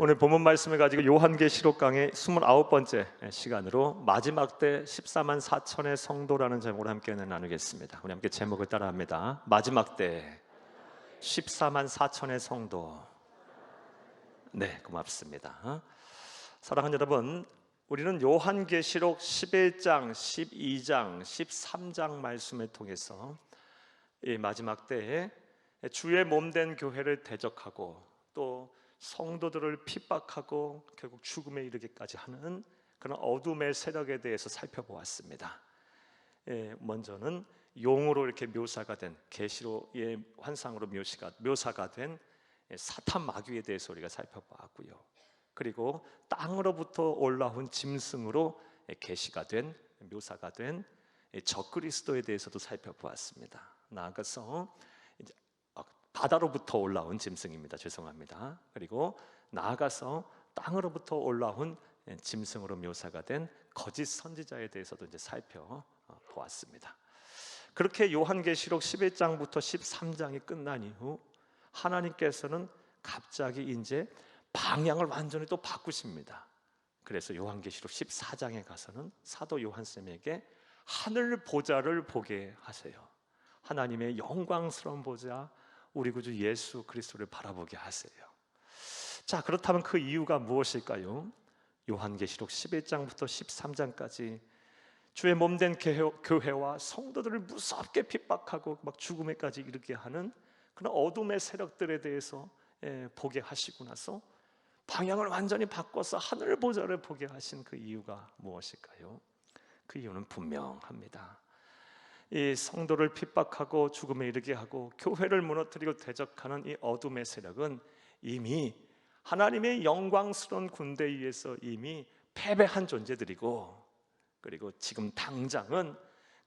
오늘 본문 말씀을 가지고 요한계시록 강의 29번째 시간으로 마지막 때 14만 4천의 성도라는 제목으로 함께 나누겠습니다. 우리 함께 제목을 따라합니다. 마지막 때 14만 4천의 성도. 네, 고맙습니다. 사랑하는 여러분, 우리는 요한계시록 11장, 12장, 13장 말씀을 통해서 이 마지막 때에 주의 몸된 교회를 대적하고 또 성도들을 핍박하고 결국 죽음에 이르기까지 하는 그런 어둠의 세력에 대해서 살펴보았습니다. 먼저는 용으로 이렇게 묘사가 된 계시록의 환상으로 묘사가 된 사탄 마귀에 대해서 우리가 살펴보았고요. 그리고 땅으로부터 올라온 짐승으로 계시가 된 묘사가 된 적그리스도에 대해서도 살펴보았습니다. 나아가서 바다로부터 올라온 짐승입니다. 죄송합니다. 그리고 나아가서 땅으로부터 올라온 짐승으로 묘사가 된 거짓 선지자에 대해서도 이제 살펴보았습니다. 그렇게 요한계시록 11장부터 13장이 끝난 이후 하나님께서는 갑자기 이제 방향을 완전히 또 바꾸십니다. 그래서 요한계시록 14장에 가서는 사도 요한쌤에게 하늘 보좌를 보게 하세요. 하나님의 영광스러운 보좌, 우리 구주 예수 그리스도를 바라보게 하세요. 자, 그렇다면 그 이유가 무엇일까요? 요한계시록 11장부터 13장까지 주의 몸된 교회와 성도들을 무섭게 핍박하고 막 죽음에까지 이르게 하는 그런 어둠의 세력들에 대해서 보게 하시고 나서 방향을 완전히 바꿔서 하늘 보좌를 보게 하신 그 이유가 무엇일까요? 그 이유는 분명합니다. 이 성도를 핍박하고 죽음에 이르게 하고 교회를 무너뜨리고 대적하는 이 어둠의 세력은 이미 하나님의 영광스러운 군대에 의해서 이미 패배한 존재들이고, 그리고 지금 당장은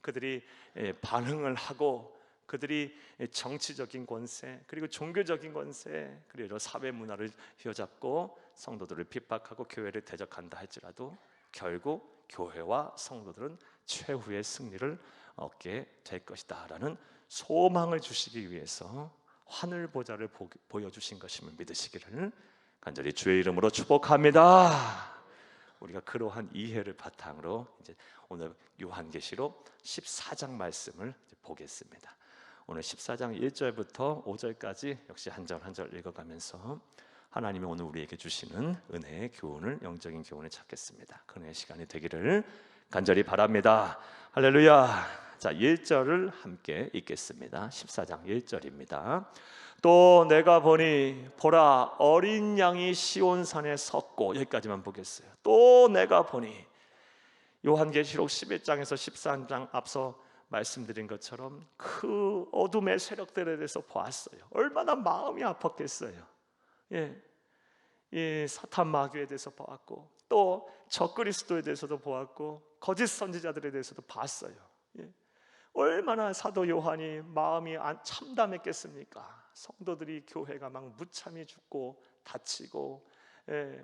그들이 반응을 하고 그들이 정치적인 권세 그리고 종교적인 권세 그리고 여러 사회 문화를 휘어잡고 성도들을 핍박하고 교회를 대적한다 할지라도 결국 교회와 성도들은 최후의 승리를 얻게 될 것이다 라는 소망을 주시기 위해서 하늘 보좌를 보여주신 것임을 믿으시기를 간절히 주의 이름으로 축복합니다. 우리가 그러한 이해를 바탕으로 이제 오늘 요한계시록 14장 말씀을 보겠습니다. 오늘 14장 1절부터 5절까지 역시 한 절 한 절 읽어가면서 하나님이 오늘 우리에게 주시는 은혜의 교훈을, 영적인 교훈을 찾겠습니다. 그 은혜의 시간이 되기를 간절히 바랍니다. 할렐루야. 자, 1절을 함께 읽겠습니다. 14장 1절입니다. 또 내가 보니 보라 어린 양이 시온산에 섰고, 여기까지만 보겠어요. 또 내가 보니, 요한계시록 11장에서 13장 앞서 말씀드린 것처럼 그 어둠의 세력들에 대해서 보았어요. 얼마나 마음이 아팠겠어요. 이 사탄 마귀에 대해서 보았고 또 적그리스도에 대해서도 보았고 거짓 선지자들에 대해서도 봤어요. 얼마나 사도 요한이 마음이 참담했겠습니까? 성도들이 교회가 막 무참히 죽고 다치고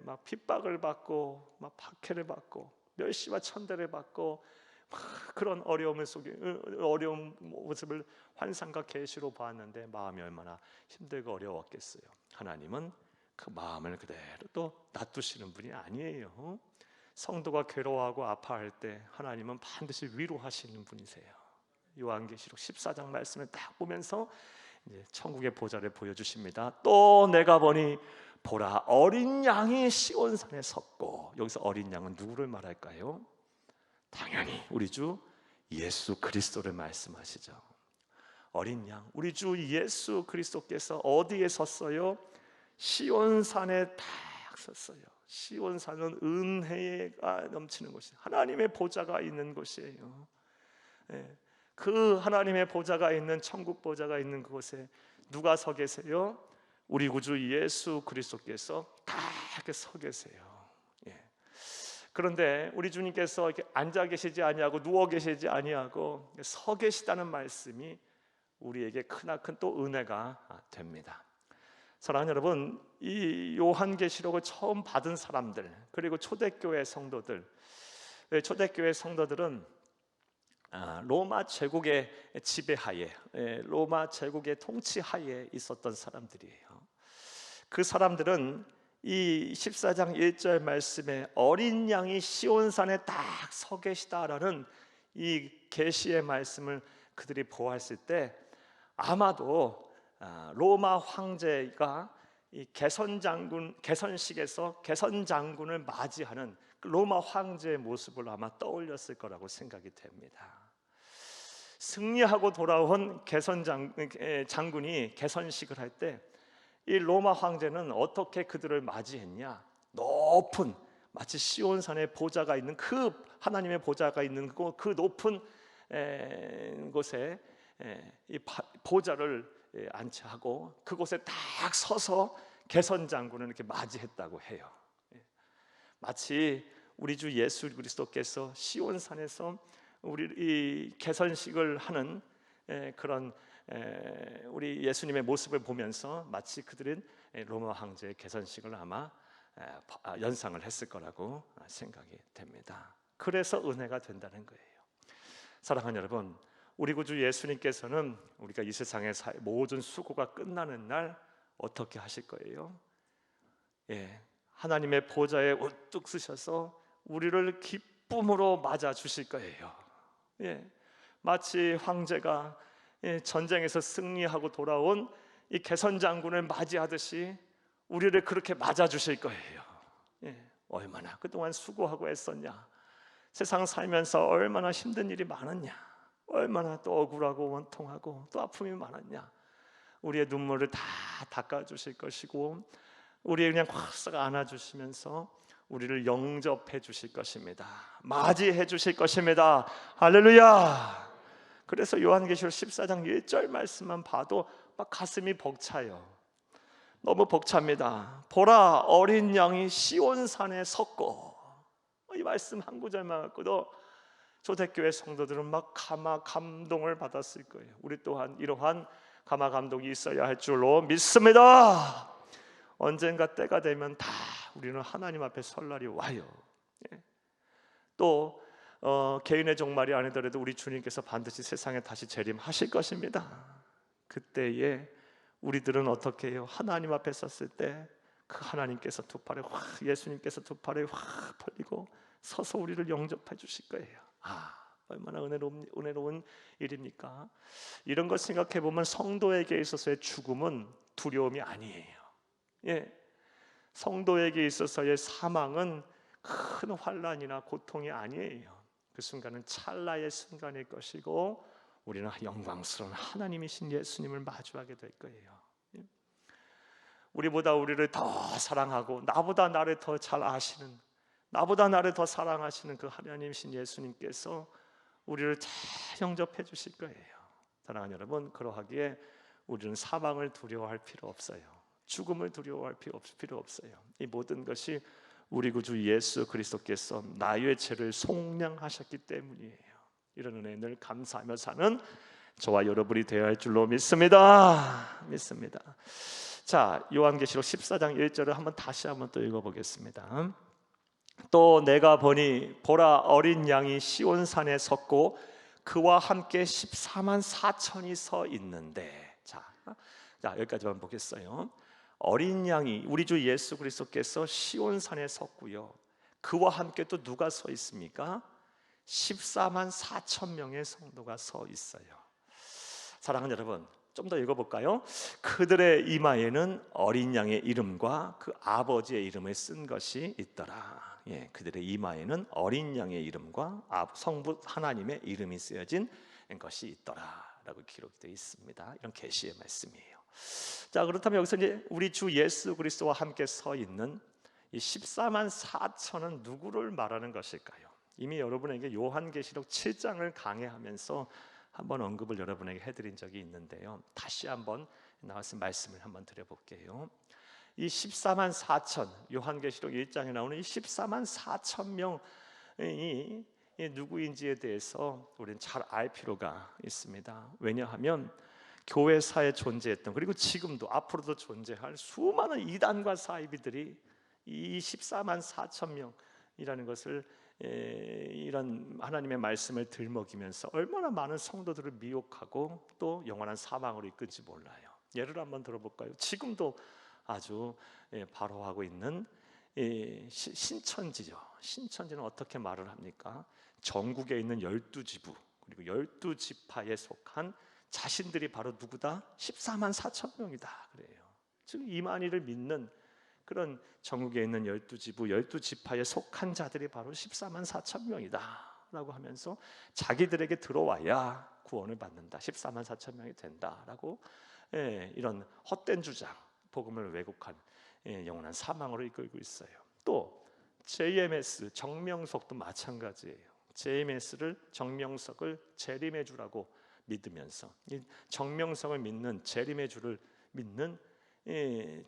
막 핍박을 받고 막 박해를 받고 멸시와 천대를 받고 그런 어려운 모습을 환상과 계시로 보았는데 마음이 얼마나 힘들고 어려웠겠어요. 하나님은 그 마음을 그대로 또 놔두시는 분이 아니에요. 성도가 괴로워하고 아파할 때 하나님은 반드시 위로하시는 분이세요. 요한계시록 14장 말씀을 딱 보면서 이제 천국의 보좌를 보여주십니다. 또 내가 보니 보라 어린 양이 시온산에 섰고, 여기서 어린 양은 누구를 말할까요? 당연히 우리 주 예수 그리스도를 말씀하시죠. 어린 양, 우리 주 예수 그리스도께서 어디에 섰어요? 시온산에 딱 섰어요. 시온산은 은혜가 넘치는 곳이에요. 하나님의 보좌가 있는 곳이에요. 그 하나님의 보좌가 있는 천국 보좌가 있는 그곳에 누가 서 계세요? 우리 구주 예수 그리스도께서 딱 이렇게 서 계세요. 그런데 우리 주님께서 이렇게 앉아 계시지 아니하고 누워 계시지 아니하고 서 계시다는 말씀이 우리에게 크나큰 또 은혜가 됩니다. 사랑하는 여러분, 이 요한계시록을 처음 받은 사람들 그리고 초대교회 성도들, 초대교회 성도들은 로마 제국의 지배하에, 로마 제국의 통치하에 있었던 사람들이에요. 그 사람들은 이 14장 1절 말씀에 어린 양이 시온산에 딱 서 계시다라는 이 계시의 말씀을 그들이 보았을 때 아마도 로마 황제가 이 개선식에서 개선 장군을 맞이하는 로마 황제의 모습을 아마 떠올렸을 거라고 생각이 됩니다. 승리하고 돌아온 장군이 개선식을 할 때 이 로마 황제는 어떻게 그들을 맞이했냐? 높은, 마치 시온산에 보좌가 있는 그 하나님의 보좌가 있는 그 높은 곳에 이 보좌를 안치하고 그곳에 딱 서서 개선 장군을 이렇게 맞이했다고 해요. 마치 우리 주 예수 그리스도께서 시온산에서 우리 이 개선식을 하는 그런 우리 예수님의 모습을 보면서 마치 그들은 로마 황제의 개선식을 아마 연상을 했을 거라고 생각이 됩니다. 그래서 은혜가 된다는 거예요. 사랑하는 여러분, 우리 구주 예수님께서는 우리가 이 세상의 모든 수고가 끝나는 날 어떻게 하실 거예요? 하나님의 보좌에 우뚝 서셔서 우리를 기쁨으로 맞아 주실 거예요. 마치 황제가 전쟁에서 승리하고 돌아온 이 개선 장군을 맞이하듯이 우리를 그렇게 맞아 주실 거예요. 얼마나 그동안 수고하고 애썼냐, 세상 살면서 얼마나 힘든 일이 많았냐, 얼마나 또 억울하고 원통하고 또 아픔이 많았냐, 우리의 눈물을 다 닦아 주실 것이고 우리를 그냥 확 안아주시면서 우리를 영접해 주실 것입니다. 맞이해 주실 것입니다. 할렐루야. 그래서 요한계시록 14장 1절 말씀만 봐도 막 가슴이 벅차요. 너무 벅찹니다. 보라, 어린 양이 시온산에 섰고, 이 말씀 한 구절만 갖고도 초대교회 성도들은 막 감동을 받았을 거예요. 우리 또한 이러한 감화 감동이 있어야 할 줄로 믿습니다. 언젠가 때가 되면 다 우리는 하나님 앞에 설 날이 와요. 또 개인의 종말이 아니더라도 우리 주님께서 반드시 세상에 다시 재림하실 것입니다. 그때에 우리들은 어떻게 해요? 하나님 앞에 섰을 때 그 하나님께서 두 팔을 확, 예수님께서 두 팔을 확 벌리고 서서 우리를 영접해 주실 거예요. 얼마나 은혜로운 일입니까? 이런 것 생각해 보면 성도에게 있어서의 죽음은 두려움이 아니에요. 성도에게 있어서의 사망은 큰 환난이나 고통이 아니에요. 그 순간은 찰나의 순간일 것이고 우리는 영광스러운 하나님이신 예수님을 마주하게 될 거예요. 우리보다 우리를 더 사랑하고 나보다 나를 더 잘 아시는, 나보다 나를 더 사랑하시는 그 하나님이신 예수님께서 우리를 잘 영접해 주실 거예요. 사랑하는 여러분, 그러하기에 우리는 사망을 두려워할 필요 없어요. 죽음을 두려워할 필요 없어요. 이 모든 것이 우리 구주 예수 그리스도께서 나의 죄를 속량하셨기 때문이에요. 이런 은혜에 늘 감사하며 사는 저와 여러분이 되어야 할 줄로 믿습니다. 자, 요한계시록 14장 1절을 다시 한번 또 읽어보겠습니다. 또 내가 보니 보라, 어린 양이 시온산에 섰고 그와 함께 14만 4천이 서 있는데, 자 여기까지만 보겠어요. 어린 양이 우리 주 예수 그리스도께서 시온산에 섰고요, 그와 함께 또 누가 서 있습니까? 14만 4천 명의 성도가 서 있어요. 사랑하는 여러분, 좀 더 읽어볼까요? 그들의 이마에는 어린 양의 이름과 그 아버지의 이름을 쓴 것이 있더라. 그들의 이마에는 어린 양의 이름과 성부 하나님의 이름이 쓰여진 것이 있더라라고 기록되어 있습니다. 이런 계시의 말씀이에요. 자, 그렇다면 여기서 이제 우리 주 예수 그리스도와 함께 서 있는 이 14만 4천은 누구를 말하는 것일까요? 이미 여러분에게 요한계시록 7장을 강해하면서 한번 언급을 여러분에게 해드린 적이 있는데요, 다시 한번 나와서 말씀을 한번 드려볼게요. 이 14만 4천, 요한계시록 1장에 나오는 이 14만 4천 명이 누구인지에 대해서 우리는 잘 알 필요가 있습니다. 왜냐하면 교회사에 존재했던, 그리고 지금도 앞으로도 존재할 수많은 이단과 사이비들이 이 14만 4천 명이라는 것을 이런 하나님의 말씀을 들먹이면서 얼마나 많은 성도들을 미혹하고 또 영원한 사망으로 이끌지 몰라요. 예를 한번 들어볼까요? 지금도 아주 바로하고 있는 신천지죠. 신천지는 어떻게 말을 합니까? 전국에 있는 12지부 그리고 12지파에 속한 자신들이 바로 누구다? 14만 4천 명이다 그래요. 즉 이만희를 믿는 그런 전국에 있는 12지부 12지파에 속한 자들이 바로 14만 4천 명이다 라고 하면서 자기들에게 들어와야 구원을 받는다, 14만 4천 명이 된다라고 이런 헛된 주장, 복음을 왜곡한 영원한 사망으로 이끌고 있어요. 또 JMS 정명석도 마찬가지예요. JMS를 정명석을 재림의 주라고 믿으면서 이 정명석을 믿는 재림의 주를 믿는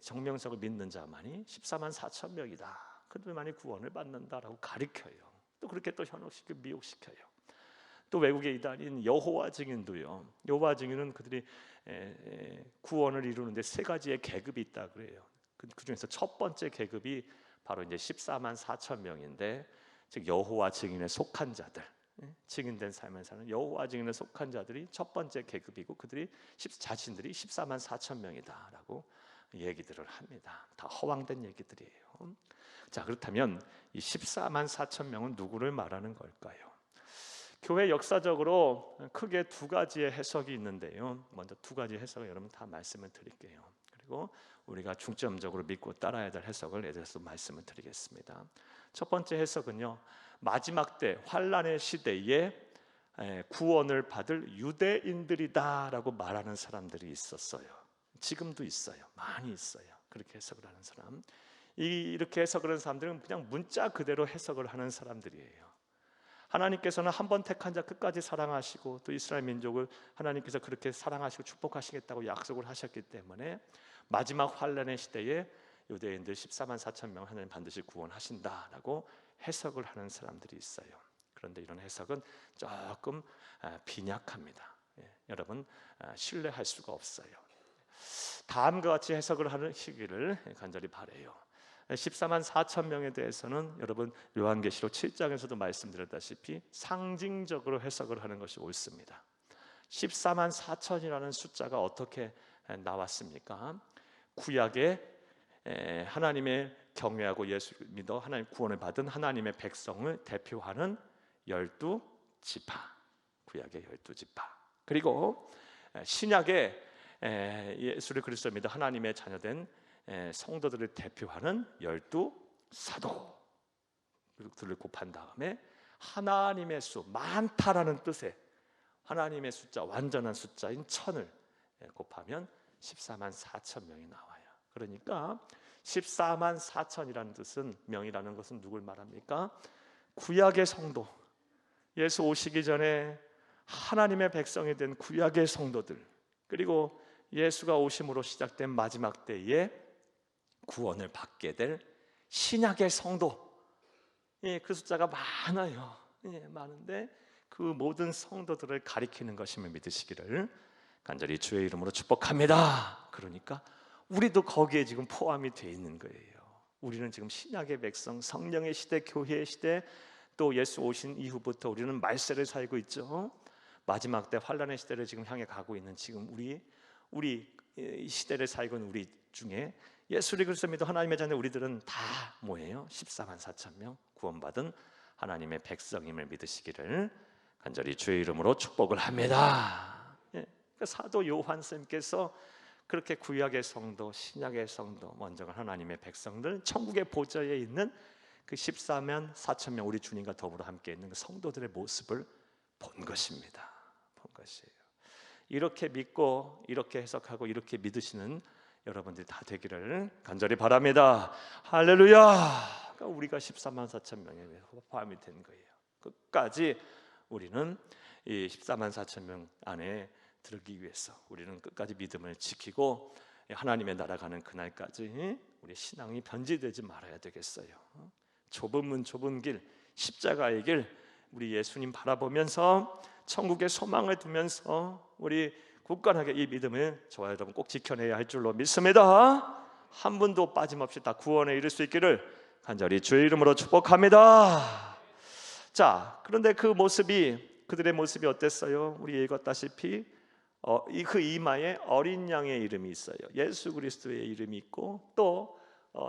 정명석을 믿는 자만이 14만 4천 명이다. 그들만이 구원을 받는다라고 가르쳐요. 또 그렇게 또 현혹시키고 미혹시켜요. 또 외국의 이단인 여호와 증인도요. 여호와 증인은 그들이 구원을 이루는데 세 가지의 계급이 있다 그래요. 그 중에서 첫 번째 계급이 바로 이제 14만 4천 명인데, 즉 여호와 증인에 속한 자들, 증인된 삶을 사는 여호와 증인에 속한 자들이 첫 번째 계급이고 그들이 자신들이 14만 4천 명이다라고 얘기들을 합니다. 다 허황된 얘기들이에요. 자, 그렇다면 이 14만 4천 명은 누구를 말하는 걸까요? 교회 역사적으로 크게 두 가지의 해석이 있는데요. 먼저 두 가지 해석을 여러분 다 말씀을 드릴게요. 그리고 우리가 중점적으로 믿고 따라야 될 해석을 예들어서 말씀을 드리겠습니다. 첫 번째 해석은요, 마지막 때 환란의 시대에 구원을 받을 유대인들이다라고 말하는 사람들이 있었어요. 지금도 있어요. 많이 있어요. 그렇게 해석을 하는 사람. 이렇게 해석을 하는 사람들은 그냥 문자 그대로 해석을 하는 사람들이에요. 하나님께서는 한 번 택한 자 끝까지 사랑하시고 또 이스라엘 민족을 하나님께서 그렇게 사랑하시고 축복하시겠다고 약속을 하셨기 때문에 마지막 환란의 시대에 유대인들 14만 4천 명 하나님 반드시 구원하신다라고 해석을 하는 사람들이 있어요. 그런데 이런 해석은 조금 빈약합니다. 여러분 신뢰할 수가 없어요. 다음과 같이 해석을 하시기를 간절히 바라요. 14만 4천 명에 대해서는 여러분 요한계시록 7장에서도 말씀드렸다시피 상징적으로 해석을 하는 것이 옳습니다. 14만 4천이라는 숫자가 어떻게 나왔습니까? 구약에 하나님의 경외하고 예수 믿어 하나님 구원을 받은 하나님의 백성을 대표하는 12지파, 구약의 12지파, 그리고 신약에 예수를 그리스도 믿어 하나님의 자녀된 성도들을 대표하는 12사도들을 곱한 다음에 하나님의 수, 많다라는 뜻의 하나님의 숫자, 완전한 숫자인 1000을 곱하면 14만 4천 명이 나와요. 그러니까 14만 4천이라는 뜻은, 명이라는 것은 누굴 말합니까? 구약의 성도, 예수 오시기 전에 하나님의 백성이 된 구약의 성도들, 그리고 예수가 오심으로 시작된 마지막 때에 구원을 받게 될 신약의 성도, 그 숫자가 많아요. 많은데 그 모든 성도들을 가리키는 것임을 믿으시기를 간절히 주의 이름으로 축복합니다. 그러니까 우리도 거기에 지금 포함이 되어 있는 거예요. 우리는 지금 신약의 백성, 성령의 시대, 교회의 시대, 또 예수 오신 이후부터 우리는 말세를 살고 있죠. 마지막 때 환란의 시대를 지금 향해 가고 있는 지금 우리 이 시대를 살고 있는 우리 중에 예수를 그리스도 믿어 하나님의 자녀 우리들은 다 뭐예요? 14만 4천 명 구원받은 하나님의 백성임을 믿으시기를 간절히 주의 이름으로 축복을 합니다. 그러니까 사도 요한쌤께서 그렇게 구약의 성도, 신약의 성도, 먼저가 하나님의 백성들, 천국의 보좌에 있는 그 14만 4천 명 우리 주님과 더불어 함께 있는 그 성도들의 모습을 본 것입니다. 본 것이에요. 이렇게 믿고 이렇게 해석하고 이렇게 믿으시는 여러분들이 다 되기를 간절히 바랍니다. 할렐루야. 그러니까 우리가 14만 4천 명에 포함이 된 거예요. 끝까지 우리는 이 14만 4천 명 안에 들기 위해서 우리는 끝까지 믿음을 지키고 하나님의 나라 가는 그날까지 우리 신앙이 변질되지 말아야 되겠어요. 좁은 문 좁은 길, 십자가의 길, 우리 예수님 바라보면서 천국의 소망을 두면서 우리 굳건하게 이 믿음을 저와 여러분 꼭 지켜내야 할 줄로 믿습니다. 한 분도 빠짐없이 다 구원에 이를 수 있기를 간절히 주의 이름으로 축복합니다. 자, 그런데 그 모습이, 그들의 모습이 어땠어요? 우리 읽었다시피 그 이마에 어린 양의 이름이 있어요. 예수 그리스도의 이름이 있고 또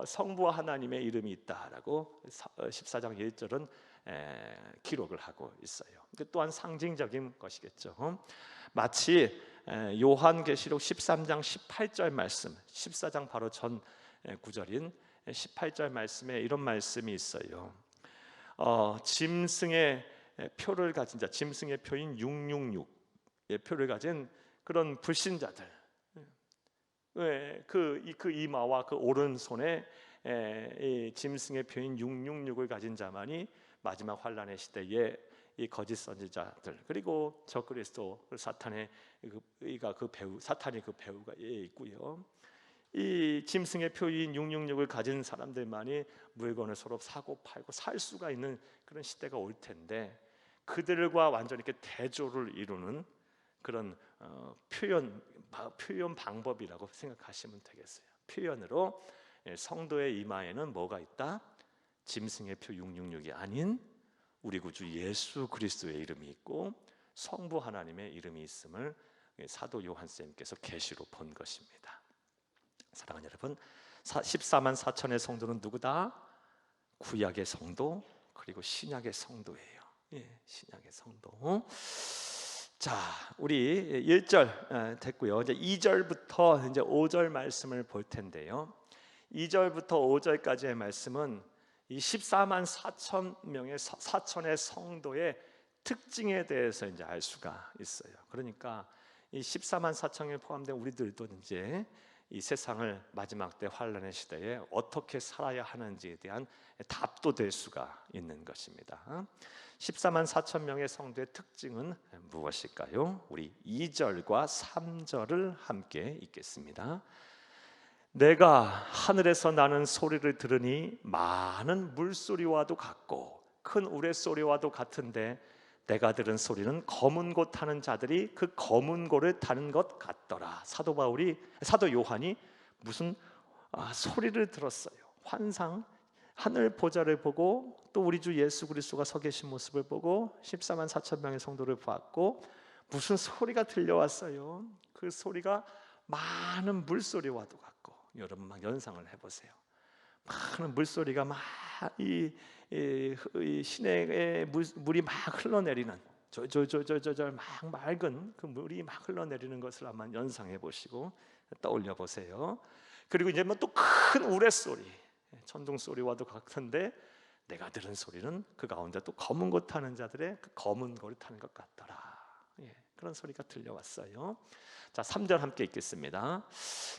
성부 하나님의 이름이 있다라고 14장 1절은 기록을 하고 있어요. 또한 상징적인 것이겠죠. 마치 요한계시록 13장 18절 말씀, 14장 바로 전 구절인 18절 말씀에 이런 말씀이 있어요. 짐승의 표를 가진 자, 짐승의 표인 666의 표를 가진 그런 불신자들, 그 이마와 그 오른손에 이 짐승의 표인 666을 가진 자만이 마지막 환란의 시대에 이 거짓 선지자들, 그리고 적그리스도 사탄의 그 배우, 사탄이 그 배우가 있고요. 이 짐승의 표인 666을 가진 사람들만이 물건을 서로 사고 팔고 살 수가 있는 그런 시대가 올 텐데, 그들과 완전히 이렇게 대조를 이루는 그런 표현 방법이라고 생각하시면 되겠어요. 표현으로 성도의 이마에는 뭐가 있다? 짐승의 표 666이 아닌 우리 구주 예수 그리스도의 이름이 있고 성부 하나님의 이름이 있음을 사도 요한쌤께서 계시로 본 것입니다. 사랑하는 여러분, 14만 4천의 성도는 누구다? 구약의 성도 그리고 신약의 성도예요. 신약의 성도. 자, 우리 1절 됐고요. 이제 2절부터 이제 5절 말씀을 볼 텐데요. 2절부터 5절까지의 말씀은 이 14만 4천 명의 4천의 성도의 특징에 대해서 이제 알 수가 있어요. 그러니까 이 14만 4천에 포함된 우리들도 이제 이 세상을 마지막 때 환란의 시대에 어떻게 살아야 하는지에 대한 답도 될 수가 있는 것입니다. 14만 4천 명의 성도의 특징은 무엇일까요? 우리 2절과 3절을 함께 읽겠습니다. 내가 하늘에서 나는 소리를 들으니 많은 물소리와도 같고 큰 우레소리와도 같은데 내가 들은 소리는 검은 고 타는 자들이 그 검은 고를 타는 것 같더라. 사도 요한이 무슨 소리를 들었어요. 환상, 하늘 보좌를 보고 또 우리 주 예수 그리스도가 서 계신 모습을 보고 14만 4천 명의 성도를 보았고 무슨 소리가 들려왔어요. 그 소리가 많은 물소리와도 같고, 여러분 막 연상을 해보세요. 많은 물소리가 막 이 시내에 물이 막 흘러내리는 저 막 맑은 그 물이 막 흘러내리는 것을 한번 연상해 보시고 떠올려 보세요. 그리고 이제 뭐 또 큰 우레소리, 천둥 소리와도 같은데 내가 들은 소리는 그 가운데 또 검은 고 타는 자들의 그 검은 고를 타는 것 같더라. 그런 소리가 들려왔어요. 자, 3절 함께 읽겠습니다.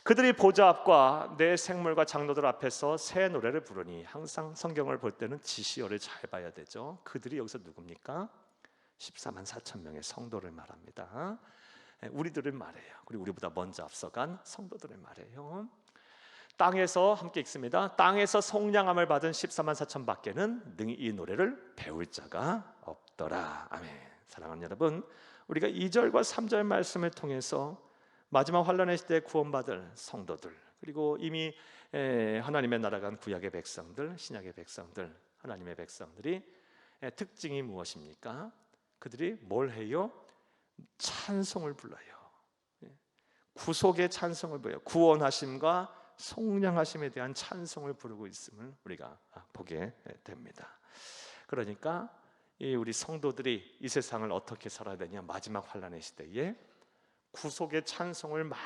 그들이 보좌 앞과 내 생물과 장로들 앞에서 새 노래를 부르니, 항상 성경을 볼 때는 지시어를 잘 봐야 되죠. 그들이 여기서 누굽니까? 14만 4천 명의 성도를 말합니다. 우리들을 말해요. 그리고 우리보다 먼저 앞서간 성도들을 말해요. 땅에서 함께 읽습니다. 땅에서 속량함을 받은 14만 4천 밖에는 능히 이 노래를 배울 자가 없더라. 아멘. 사랑하는 여러분, 우리가 2절과 3절 말씀을 통해서 마지막 환란의 시대에 구원받을 성도들, 그리고 이미 하나님의 나라 간 구약의 백성들, 신약의 백성들, 하나님의 백성들이 특징이 무엇입니까? 그들이 뭘 해요? 찬송을 불러요. 구속의 찬송을 불러요. 구원하심과 속량하심에 대한 찬송을 부르고 있음을 우리가 보게 됩니다. 그러니까 우리 성도들이 이 세상을 어떻게 살아야 되냐? 마지막 환란의 시대에 구속의 찬송을 많이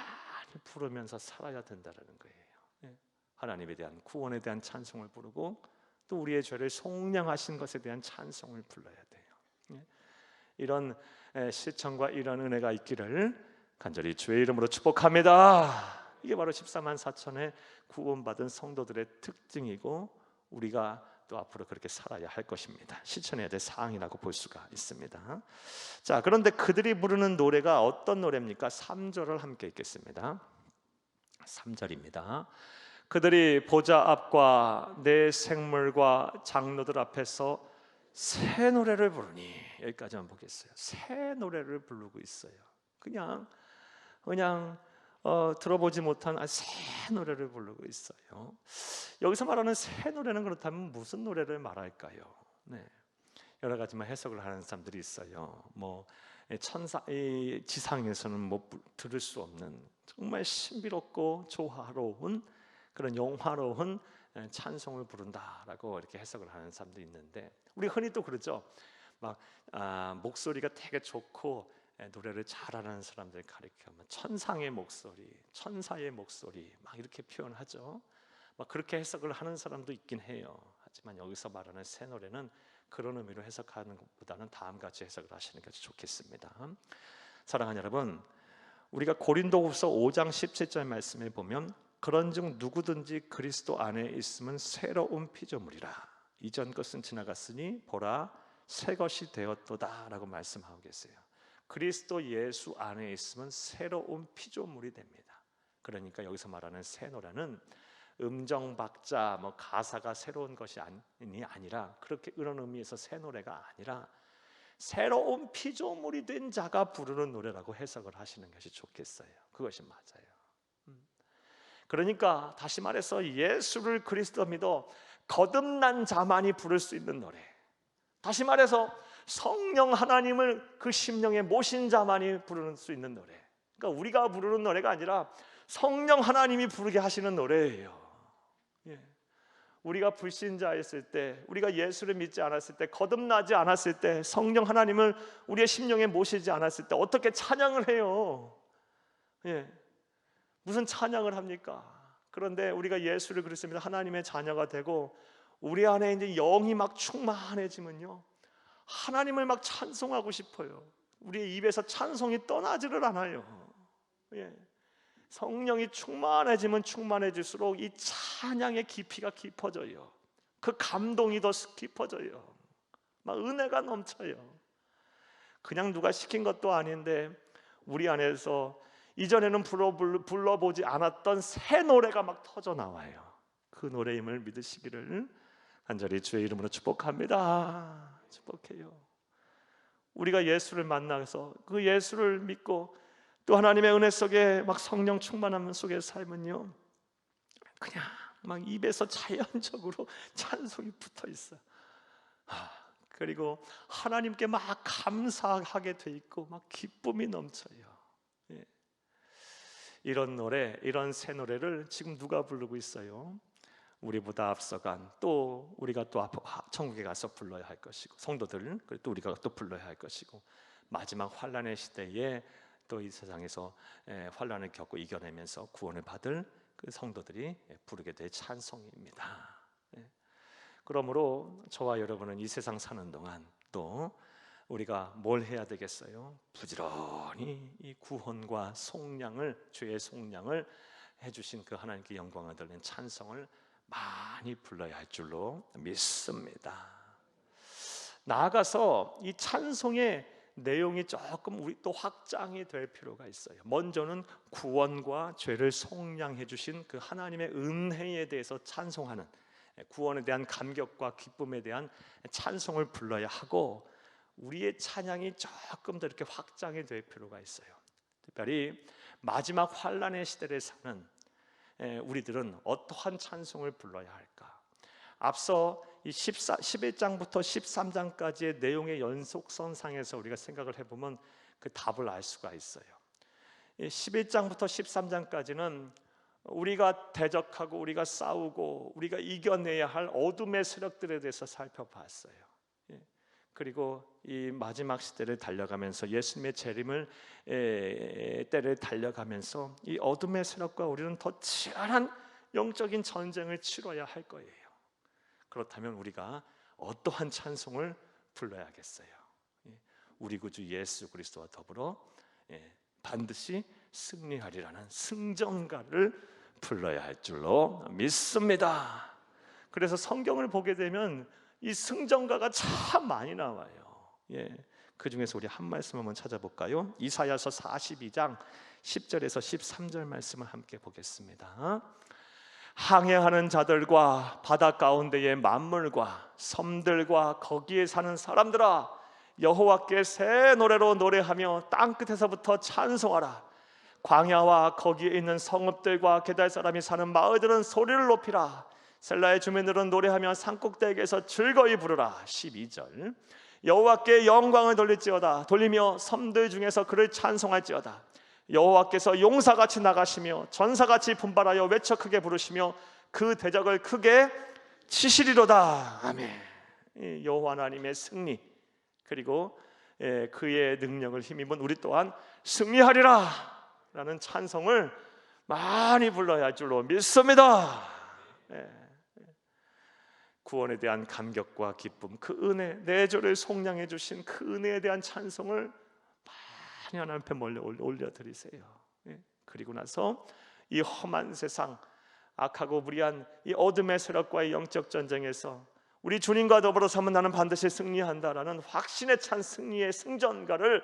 부르면서 살아야 된다는 거예요. 하나님에 대한 구원에 대한 찬송을 부르고 또 우리의 죄를 속량하신 것에 대한 찬송을 불러야 돼요. 이런 실천과 이런 은혜가 있기를 간절히 주의 이름으로 축복합니다. 이게 바로 14만 4천의 구원받은 성도들의 특징이고 우리가 또 앞으로 그렇게 살아야 할 것입니다. 실천해야 될 사항이라고 볼 수가 있습니다. 자, 그런데 그들이 부르는 노래가 어떤 노래입니까? 3절을 함께 읽겠습니다. 3절입니다. 그들이 보좌 앞과 내 생물과 장로들 앞에서 새 노래를 부르니, 여기까지만 보겠어요. 새 노래를 부르고 있어요. 그냥 들어보지 못한 새 노래를 부르고 있어요. 여기서 말하는 새 노래는 그렇다면 무슨 노래를 말할까요? 여러 가지만 해석을 하는 사람들이 있어요. 이 지상에서는 들을 수 없는 정말 신비롭고 조화로운 그런 영화로운 찬송을 부른다라고 이렇게 해석을 하는 사람도 있는데, 우리 흔히 또 그러죠. 막 목소리가 되게 좋고 노래를 잘하는 사람들 가리켜 천상의 목소리, 천사의 목소리 막 이렇게 표현하죠. 막 그렇게 해석을 하는 사람도 있긴 해요. 하지만 여기서 말하는 새 노래는 그런 의미로 해석하는 것보다는 다음같이 해석을 하시는 게 좋겠습니다. 사랑하는 여러분, 우리가 고린도후서 5장 17절 말씀에 보면 그런즉 누구든지 그리스도 안에 있으면 새로운 피조물이라, 이전 것은 지나갔으니 보라 새 것이 되었도다 라고 말씀하고 계세요. 그리스도 예수 안에 있으면 새로운 피조물이 됩니다. 그러니까 여기서 말하는 새 노래는 음정 박자 가사가 새로운 것이 아니라, 그렇게 그런 의미에서 새 노래가 아니라 새로운 피조물이 된 자가 부르는 노래라고 해석을 하시는 것이 좋겠어요. 그것이 맞아요. 그러니까 다시 말해서 예수를 그리스도 믿어 거듭난 자만이 부를 수 있는 노래, 다시 말해서 성령 하나님을 그 심령에 모신 자만이 부르는 수 있는 노래, 그러니까 우리가 부르는 노래가 아니라 성령 하나님이 부르게 하시는 노래예요. 우리가 불신자였을 때, 우리가 예수를 믿지 않았을 때, 거듭나지 않았을 때, 성령 하나님을 우리의 심령에 모시지 않았을 때 어떻게 찬양을 해요? 무슨 찬양을 합니까? 그런데 우리가 예수를 그리스도 하나님의 자녀가 되고 우리 안에 이제 영이 막 충만해지면요, 하나님을 막 찬송하고 싶어요. 우리의 입에서 찬송이 떠나지를 않아요. 성령이 충만해지면 충만해질수록 이 찬양의 깊이가 깊어져요. 그 감동이 더 깊어져요. 막 은혜가 넘쳐요. 그냥 누가 시킨 것도 아닌데 우리 안에서 이전에는 불러보지 않았던 새 노래가 막 터져 나와요. 그 노래임을 믿으시기를 간절히 주의 이름으로 축복합니다. 축복해요. 우리가 예수를 만나서 그 예수를 믿고 또 하나님의 은혜 속에 막 성령 충만함 속에 살면요, 그냥 막 입에서 자연적으로 찬송이 붙어 있어요. 그리고 하나님께 막 감사하게 돼 있고 막 기쁨이 넘쳐요. 이런 노래, 이런 새 노래를 지금 누가 부르고 있어요? 우리보다 앞서간, 또 우리가 또 천국에 가서 불러야 할 것이고, 성도들, 또 우리가 또 불러야 할 것이고, 마지막 환난의 시대에 또 이 세상에서 환난을 겪고 이겨내면서 구원을 받을 그 성도들이 부르게 될 찬송입니다. 그러므로 저와 여러분은 이 세상 사는 동안 또 우리가 뭘 해야 되겠어요? 부지런히 이 구원과 속량을, 죄의 속량을 해주신 그 하나님께 영광을 돌리는 찬송을 많이 불러야 할 줄로 믿습니다. 나아가서 이 찬송의 내용이 조금 우리 또 확장이 될 필요가 있어요. 먼저는 구원과 죄를 속량해 주신 그 하나님의 은혜에 대해서 찬송하는, 구원에 대한 감격과 기쁨에 대한 찬송을 불러야 하고, 우리의 찬양이 조금 더 이렇게 확장이 될 필요가 있어요. 특별히 마지막 환난의 시대를 사는 우리들은 어떠한 찬송을 불러야 할까? 앞서 이 11장부터 13장까지의 내용의 연속선상에서 우리가 생각을 해보면 그 답을 알 수가 있어요. 11장부터 13장까지는 우리가 대적하고 우리가 싸우고 우리가 이겨내야 할 어둠의 세력들에 대해서 살펴봤어요. 그리고 이 마지막 시대를 달려가면서 예수님의 재림을 때를 달려가면서 이 어둠의 세력과 우리는 더 치열한 영적인 전쟁을 치러야 할 거예요. 그렇다면 우리가 어떠한 찬송을 불러야겠어요? 우리 구주 예수 그리스도와 더불어 반드시 승리하리라는 승전가를 불러야 할 줄로 믿습니다. 그래서 성경을 보게 되면 이 승전가가 참 많이 나와요. 그 중에서 우리 한 말씀 한번 찾아볼까요? 이사야서 42장 10절에서 13절 말씀을 함께 보겠습니다. 항해하는 자들과 바다 가운데의 만물과 섬들과 거기에 사는 사람들아, 여호와께 새 노래로 노래하며 땅끝에서부터 찬송하라. 광야와 거기에 있는 성읍들과 게달 사람이 사는 마을들은 소리를 높이라. 셀라의 주민들은 노래하며 산꼭대기에서 즐거이 부르라. 12절. 여호와께 영광을 돌리며 섬들 중에서 그를 찬송할지어다. 여호와께서 용사같이 나가시며 전사같이 분발하여 외쳐 크게 부르시며 그 대적을 크게 치시리로다. 아멘. 여호와 하나님의 승리, 그리고 그의 능력을 힘입은 우리 또한 승리하리라 라는 찬송을 많이 불러야 할 줄로 믿습니다. 구원에 대한 감격과 기쁨, 그 은혜, 내 죄를 속량해 주신 그 은혜에 대한 찬송을 많이 하나님 앞에 올려드리세요. 그리고 나서 이 험한 세상, 악하고 무리한 이 어둠의 세력과의 영적 전쟁에서 우리 주님과 더불어서 나는 반드시 승리한다라는 확신에 찬 승리의 승전가를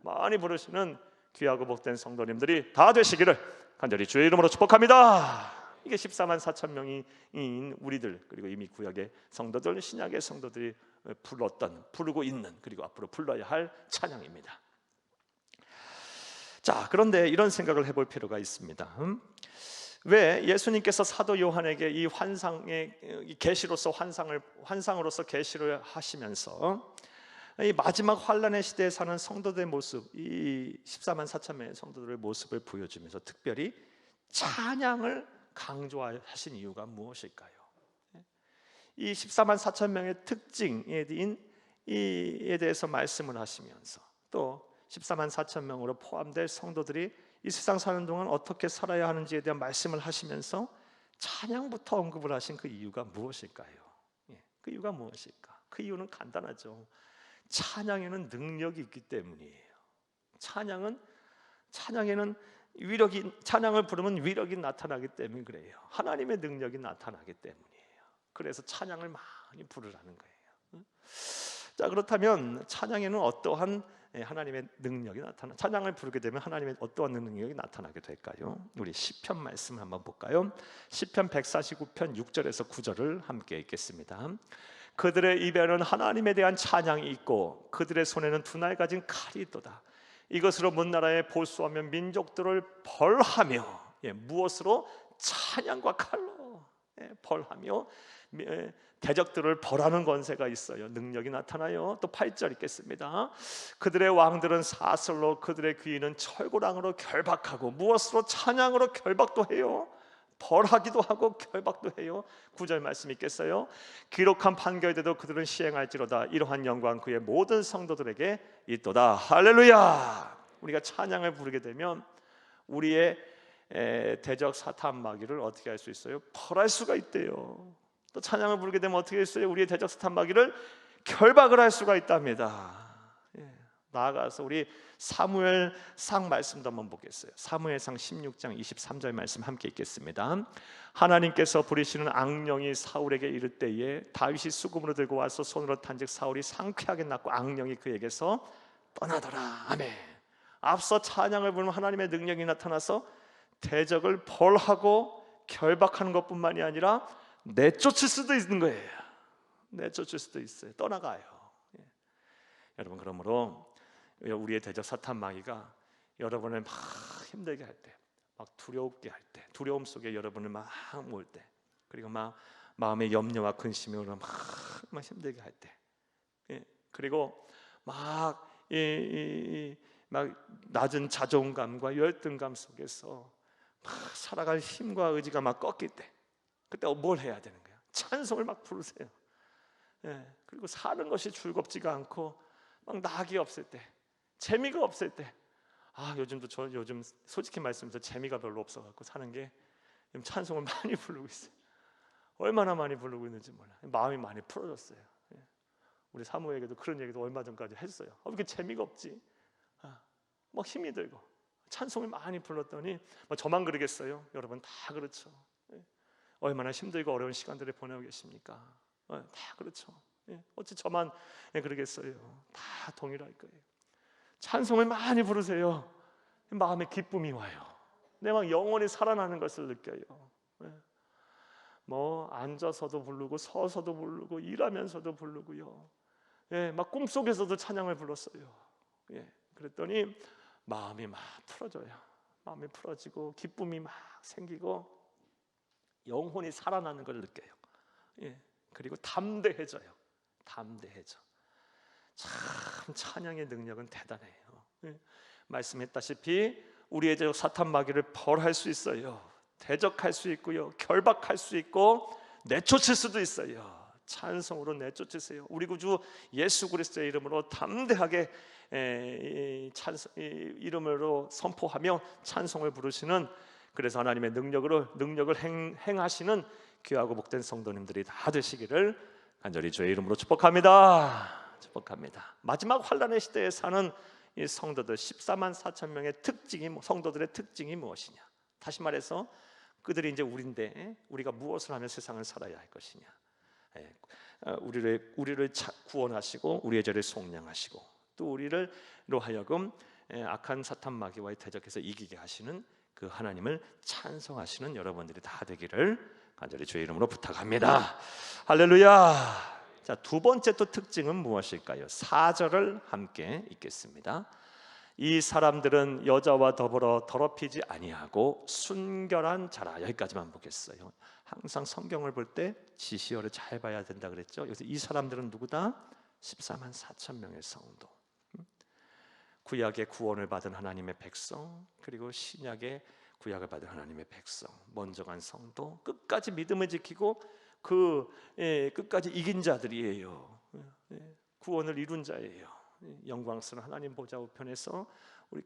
많이 부르시는 귀하고 복된 성도님들이 다 되시기를 간절히 주의 이름으로 축복합니다. 이게 14만 4천 명인 우리들, 그리고 이미 구약의 성도들, 신약의 성도들이 부르고 있는, 그리고 앞으로 불러야 할 찬양입니다. 자, 그런데 이런 생각을 해볼 필요가 있습니다. 왜 예수님께서 사도 요한에게 이 환상의 계시로서 환상으로서 계시를 하시면서 이 마지막 환란의 시대에 사는 성도들의 모습, 이 14만 4천 명의 성도들의 모습을 보여주면서 특별히 찬양을 강조하신 이유가 무엇일까요? 이 14만 4천 명의 특징에 대해서 말씀을 하시면서 또 14만 4천 명으로 포함될 성도들이 이 세상 사는 동안 어떻게 살아야 하는지에 대한 말씀을 하시면서 찬양부터 언급을 하신 그 이유가 무엇일까요? 그 이유가 무엇일까? 그 이유는 간단하죠. 찬양에는 능력이 있기 때문이에요. 찬양에는 찬양을 부르면 위력이 나타나기 때문에 그래요. 하나님의 능력이 나타나기 때문이에요. 그래서 찬양을 많이 부르라는 거예요. 자, 그렇다면 찬양에는 어떠한 하나님의 능력이 찬양을 부르게 되면 하나님의 어떠한 능력이 나타나게 될까요? 우리 시편 말씀을 한번 볼까요? 시편 149편 6절에서 9절을 함께 읽겠습니다. 그들의 입에는 하나님에 대한 찬양이 있고 그들의 손에는 두 날 가진 칼이 있도다. 이것으로 문나라에 보수하며 민족들을 벌하며, 무엇으로? 찬양과 칼로 벌하며 대적들을 벌하는 권세가 있어요. 능력이 나타나요. 또 8절 읽겠습니다. 그들의 왕들은 사슬로 그들의 귀인은 철고랑으로 결박하고, 무엇으로? 찬양으로 결박도 해요. 벌하기도 하고 결박도 해요. 9절 말씀 있겠어요? 기록한 판결대로 그들은 시행할지로다. 이러한 영광 그의 모든 성도들에게 있도다. 할렐루야. 우리가 찬양을 부르게 되면 우리의 대적 사탄 마귀를 어떻게 할 수 있어요? 벌할 수가 있대요. 또 찬양을 부르게 되면 어떻게 했어요? 우리의 대적 사탄 마귀를 결박을 할 수가 있답니다. 나아가서 우리 사무엘상 말씀도 한번 보겠어요. 사무엘상 16장 23절 말씀 함께 읽겠습니다. 하나님께서 부리시는 악령이 사울에게 이를 때에 다윗이 수금으로 들고 와서 손으로 탄즉 사울이 상쾌하게 났고 악령이 그에게서 떠나더라. 아멘. 앞서 찬양을 부르면 하나님의 능력이 나타나서 대적을 벌하고 결박하는 것뿐만이 아니라 내쫓을 수도 있는 거예요. 내쫓을 수도 있어요. 떠나가요. 여러분, 그러므로 우리의 대적 사탄 마귀가 여러분을 막 힘들게 할 때, 막 두렵게 할 때, 두려움 속에 여러분을 막 몰 때, 그리고 막 마음의 염려와 근심으로 막 힘들게 할 때, 그리고 막 낮은 자존감과 열등감 속에서 막 살아갈 힘과 의지가 막 꺾일 때, 그때 뭘 해야 되는 거예요? 찬송을 막 부르세요. 그리고 사는 것이 즐겁지가 않고 막 낙이 없을 때, 재미가 없을 때, 저 요즘 솔직히 말씀드려서 재미가 별로 없어갖고 사는 게 찬송을 많이 부르고 있어요. 얼마나 많이 부르고 있는지 몰라요. 마음이 많이 풀어졌어요. 우리 사모에게도 그런 얘기도 얼마 전까지 했어요. 왜 이렇게 재미가 없지? 막 힘이 들고 찬송을 많이 불렀더니 저만 그러겠어요? 여러분 다 그렇죠. 얼마나 힘들고 어려운 시간들을 보내고 계십니까? 다 그렇죠. 어찌 저만 그러겠어요? 다 동일할 거예요. 찬송을 많이 부르세요. 마음에 기쁨이 와요. 내 막 영혼이 살아나는 것을 느껴요. 앉아서도 부르고 서서도 부르고 일하면서도 부르고요. 막 꿈속에서도 찬양을 불렀어요. 그랬더니 마음이 막 풀어져요. 마음이 풀어지고 기쁨이 막 생기고 영혼이 살아나는 걸 느껴요. 그리고 담대해져요. 담대해져. 참 찬양의 능력은 대단해요. 말씀했다시피 우리의 저 사탄 마귀를 벌할 수 있어요. 대적할 수 있고요, 결박할 수 있고 내쫓을 수도 있어요. 찬송으로 내쫓으세요. 우리 구주 예수 그리스도의 이름으로 담대하게 이름으로 선포하며 찬송을 부르시는, 그래서 하나님의 능력을 행하시는 귀하고 복된 성도님들이 다 되시기를 간절히 주의 이름으로 축복합니다. 축복합니다. 마지막 환란의 시대에 사는 이 성도들 14만 4천 명의 성도들의 특징이 무엇이냐? 다시 말해서 그들이 이제 우리인데 우리가 무엇을 하며 세상을 살아야 할 것이냐? 우리를 구원하시고 우리의 죄를 속량하시고 또 우리로 하여금 악한 사탄 마귀와의 대적해서 이기게 하시는 그 하나님을 찬송하시는 여러분들이 다 되기를 간절히 주의 이름으로 부탁합니다. 할렐루야. 자, 두 번째 또 특징은 무엇일까요? 4절을 함께 읽겠습니다. 이 사람들은 여자와 더불어 더럽히지 아니하고 순결한 자라. 여기까지만 보겠어요. 항상 성경을 볼 때 지시어를 잘 봐야 된다 그랬죠. 여기서 이 사람들은 누구다? 14만 4천 명의 성도, 구약의 구원을 받은 하나님의 백성, 그리고 신약의 구약을 받은 하나님의 백성, 먼저 간 성도, 끝까지 믿음을 지키고 끝까지 이긴 자들이에요. 구원을 이룬 자예요. 영광스러운 하나님 보좌 우편에서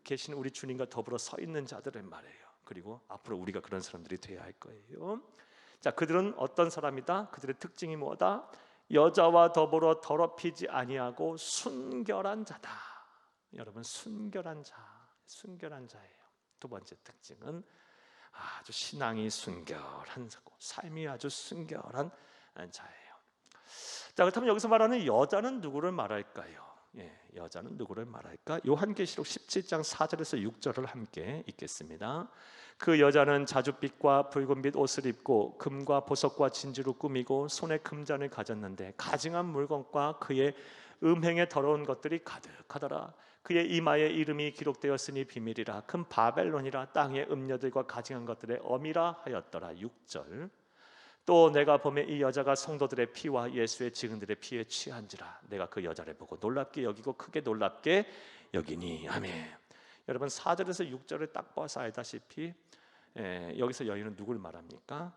계신 우리 주님과 더불어 서 있는 자들을 말해요. 그리고 앞으로 우리가 그런 사람들이 되어야 할 거예요. 자, 그들은 어떤 사람이다? 그들의 특징이 뭐다? 여자와 더불어 더럽히지 아니하고 순결한 자다. 여러분, 순결한 자예요. 두 번째 특징은 아주 신앙이 순결한 자고 삶이 아주 순결한 자예요. 자, 그렇다면 여기서 말하는 여자는 누구를 말할까요? 여자는 누구를 말할까? 요한계시록 17장 4절에서 6절을 함께 읽겠습니다. 그 여자는 자줏빛과 붉은빛 옷을 입고 금과 보석과 진주로 꾸미고 손에 금잔을 가졌는데 가증한 물건과 그의 음행에 더러운 것들이 가득하더라. 그의 이마에 이름이 기록되었으니 비밀이라. 큰 바벨론이라. 땅의 음녀들과 가증한 것들의 어미라 하였더라. 6절. 또 내가 보매 이 여자가 성도들의 피와 예수의 증인들의 피에 취한지라. 내가 그 여자를 보고 놀랍게 여기고 크게 놀랍게 여기니. 아멘. 여러분, 4절에서 6절을 딱 봐서 알다시피 여기서 여인은 누굴 말합니까?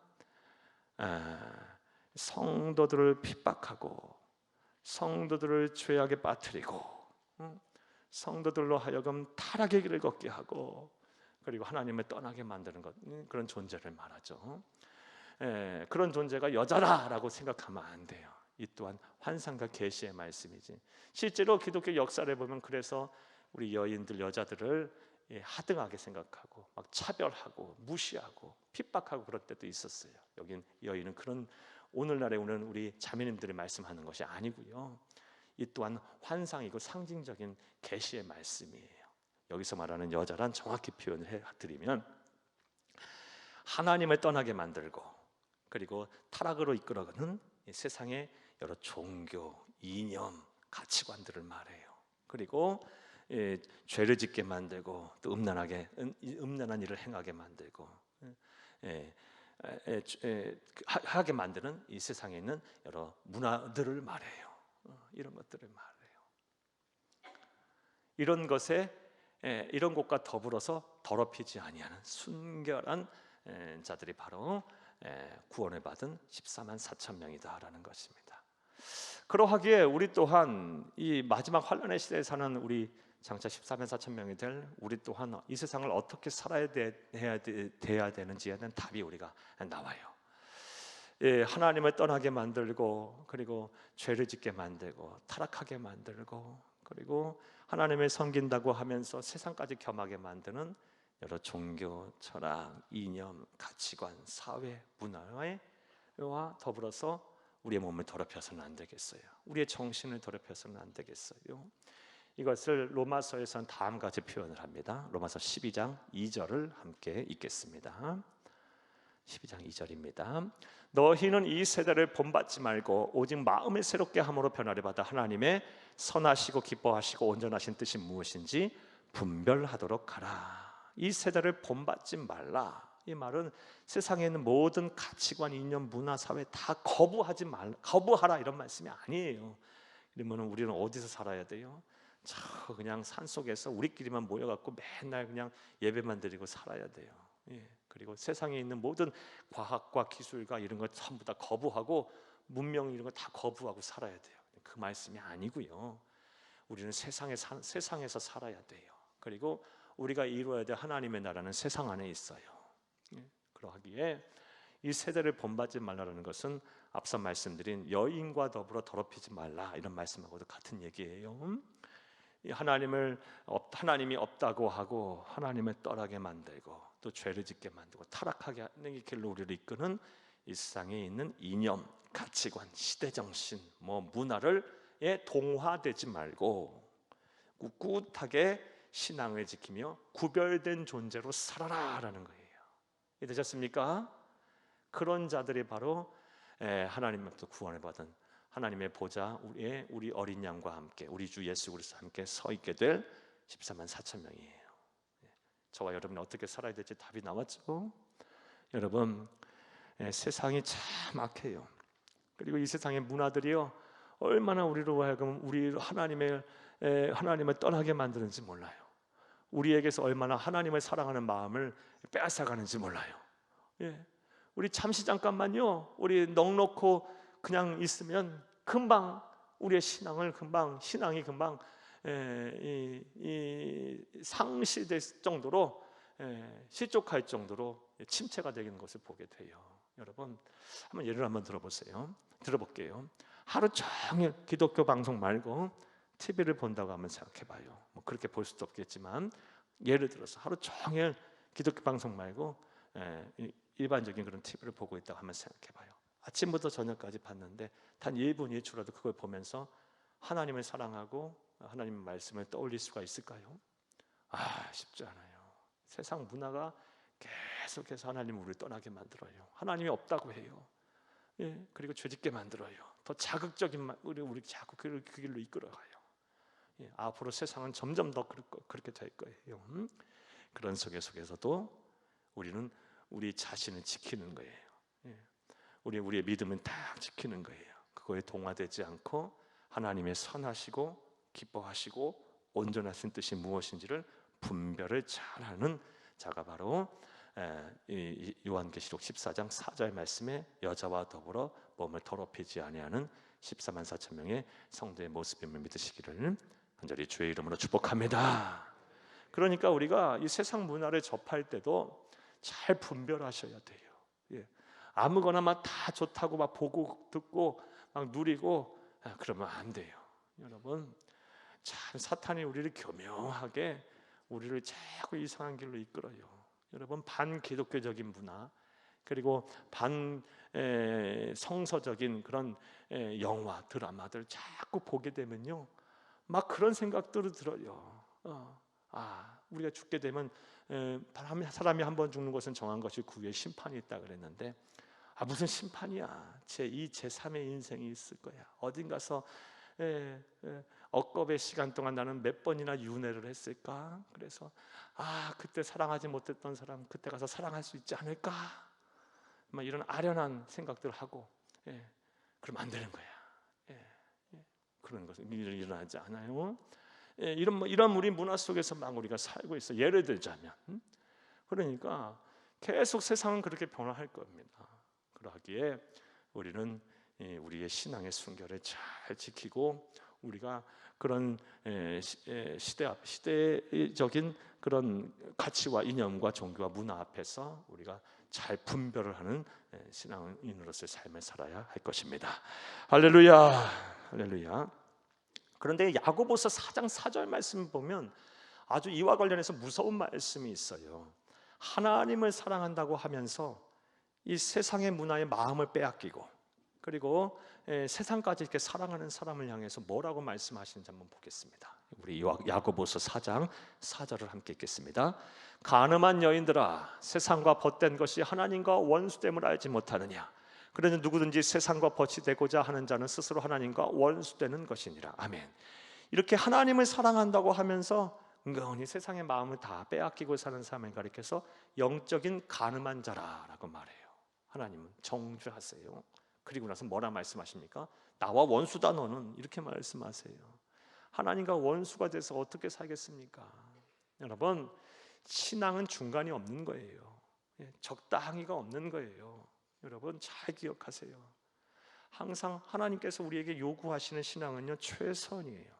성도들을 핍박하고 성도들을 죄악에 빠뜨리고 성도들로 하여금 타락의 길을 걷게 하고 그리고 하나님을 떠나게 만드는 것, 그런 존재를 말하죠. 그런 존재가 여자라라고 생각하면 안 돼요. 이 또한 환상과 계시의 말씀이지. 실제로 기독교 역사를 보면 그래서 우리 여인들, 여자들을 하등하게 생각하고 막 차별하고 무시하고 핍박하고 그럴 때도 있었어요. 여긴 여인은 그런 오늘날에 오는 우리 자매님들이 말씀하는 것이 아니고요. 이 또한 환상이고 상징적인 계시의 말씀이에요. 여기서 말하는 여자란 정확히 표현을 해드리면 하나님을 떠나게 만들고 그리고 타락으로 이끌어가는 세상의 여러 종교, 이념, 가치관들을 말해요. 그리고 죄를 짓게 만들고 또 음란한 일을 행하게 만들고 하게 만드는 이 세상에 있는 여러 문화들을 말해요. 이런 것들을 말해요. 이런 것과 더불어서 더럽히지 아니하는 순결한 자들이 바로 구원을 받은 14만 4천 명이다라는 것입니다. 그러하기에 우리 또한 이 마지막 환란의 시대에 사는 우리 장차 14만 4천 명이 될 우리 또한 이 세상을 어떻게 살아야 돼야 되는지에 대한 답이 우리가 나와요. 하나님을 떠나게 만들고 그리고 죄를 짓게 만들고 타락하게 만들고 그리고 하나님을 섬긴다고 하면서 세상까지 겸하게 만드는 여러 종교, 철학, 이념, 가치관, 사회, 문화와 더불어서 우리의 몸을 더럽혀서는 안 되겠어요. 우리의 정신을 더럽혀서는 안 되겠어요. 이것을 로마서에서는 다음과 같이 표현을 합니다. 로마서 12장 2절을 함께 읽겠습니다. 12장 2절입니다. 너희는 이 세대를 본받지 말고 오직 마음을 새롭게 함으로 변화를 받아 하나님의 선하시고 기뻐하시고 온전하신 뜻이 무엇인지 분별하도록 하라. 이 세대를 본받지 말라. 이 말은 세상에 있는 모든 가치관, 이념, 문화, 사회 다 거부하라 이런 말씀이 아니에요. 그러면 우리는 어디서 살아야 돼요? 저 그냥 산속에서 우리끼리만 모여갖고 맨날 그냥 예배만 드리고 살아야 돼요. 예. 그리고 세상에 있는 모든 과학과 기술과 이런 거 전부 다 거부하고 문명 이런 거 다 거부하고 살아야 돼요. 그 말씀이 아니고요. 우리는 세상에서 살아야 돼요. 그리고 우리가 이루어야 될 하나님의 나라는 세상 안에 있어요. 예. 그러하기에 이 세대를 본받지 말라는 것은 앞서 말씀드린 여인과 더불어 더럽히지 말라 이런 말씀하고도 같은 얘기예요. 하나님이 없다고 하고 하나님을 떠나게 만들고 또 죄를 짓게 만들고 타락하게 하는 이 길로 우리를 이끄는 이 세상에 있는 이념, 가치관, 시대정신, 문화를 동화되지 말고 꿋꿋하게 신앙을 지키며 구별된 존재로 살아라라는 거예요. 이해되셨습니까? 그런 자들이 바로 하나님으로부터 구원을 받은 하나님의 보좌 우리 어린 양과 함께 우리 주 예수 그리스도와 함께 서 있게 될 14만 4천 명이에요. 저와 여러분이 어떻게 살아야 될지 답이 나왔죠? 여러분, 세상이 참 악해요. 그리고 이 세상의 문화들이요 얼마나 우리로 하여금 우리 하나님을 떠나게 만드는지 몰라요. 우리에게서 얼마나 하나님을 사랑하는 마음을 빼앗아가는지 몰라요. 예. 우리 잠시 잠깐만요 우리 넉넉고 그냥 있으면 금방 우리의 신앙이 금방 상실될 정도로 실족할 정도로 침체가 되는 것을 보게 돼요. 여러분 한번 예를 한번 들어볼게요. 하루 종일 기독교 방송 말고 TV를 본다고 한번 생각해봐요. 그렇게 볼 수도 없겠지만 예를 들어서 하루 종일 기독교 방송 말고 일반적인 그런 TV를 보고 있다고 한번 생각해봐요. 아침부터 저녁까지 봤는데 단 1분 1초라도 그걸 보면서 하나님을 사랑하고 하나님의 말씀을 떠올릴 수가 있을까요? 쉽지 않아요. 세상 문화가 계속해서 하나님을 우리를 떠나게 만들어요. 하나님이 없다고 해요. 예, 그리고 죄짓게 만들어요. 더 자극적인 우리 자꾸 그 길로 이끌어가요. 예, 앞으로 세상은 점점 더 그렇게 될 거예요. 그런 속에서도 우리는 우리 자신을 지키는 거예요. 예. 우리의 믿음은 딱 지키는 거예요. 그거에 동화되지 않고 하나님의 선하시고 기뻐하시고 온전하신 뜻이 무엇인지를 분별을 잘하는 자가 바로 요한계시록 14장 4절 말씀에 여자와 더불어 몸을 더럽히지 아니하는 14만 4천 명의 성도의 모습임을 믿으시기를 간절히 주의 이름으로 축복합니다. 그러니까 우리가 이 세상 문화를 접할 때도 잘 분별하셔야 돼요. 예. 아무거나 막 다 좋다고 막 보고 듣고 막 누리고 그러면 안 돼요. 여러분 참 사탄이 우리를 교묘하게 우리를 자꾸 이상한 길로 이끌어요. 여러분 반기독교적인 문화 그리고 성서적인 그런 영화 드라마들 자꾸 보게 되면요 막 그런 생각들이 들어요. 우리가 죽게 되면 사람이 한 번 죽는 것은 정한 것이 그 후에 심판이 있다 그랬는데 무슨 심판이야. 제2, 제3의 인생이 있을 거야. 어딘 가서 억겁의 시간 동안 나는 몇 번이나 윤회를 했을까. 그래서 그때 사랑하지 못했던 사람 그때 가서 사랑할 수 있지 않을까. 막 이런 아련한 생각들을 하고 그러면 안 되는 거야. 그런 것은 일어나지 않아요. 이런 우리 문화 속에서 막 우리가 살고 있어. 예를 들자면 그러니까 계속 세상은 그렇게 변화할 겁니다. 그러하기에 우리는 우리의 신앙의 순결을 잘 지키고 우리가 그런 시대적인 그런 가치와 이념과 종교와 문화 앞에서 우리가 잘 분별을 하는 신앙인으로서의 삶을 살아야 할 것입니다. 할렐루야, 할렐루야. 그런데 야고보서 4장 4절 말씀 보면 아주 이와 관련해서 무서운 말씀이 있어요. 하나님을 사랑한다고 하면서 이 세상의 문화의 마음을 빼앗기고 그리고 세상까지 이렇게 사랑하는 사람을 향해서 뭐라고 말씀하시는지 한번 보겠습니다. 우리 야고보서 4장 4절을 함께 읽겠습니다. 간음한 여인들아 세상과 벗된 것이 하나님과 원수됨을 알지 못하느냐. 그러니 누구든지 세상과 벗이 되고자 하는 자는 스스로 하나님과 원수되는 것이니라. 아멘. 이렇게 하나님을 사랑한다고 하면서 은근히 세상의 마음을 다 빼앗기고 사는 사람을 가리켜서 영적인 간음한 자라라고 말해요. 하나님은 정죄하세요. 그리고 나서 뭐라 말씀하십니까? 나와 원수다 너는, 이렇게 말씀하세요. 하나님과 원수가 돼서 어떻게 살겠습니까? 여러분, 신앙은 중간이 없는 거예요. 적당히가 없는 거예요. 여러분 잘 기억하세요. 항상 하나님께서 우리에게 요구하시는 신앙은요, 최선이에요.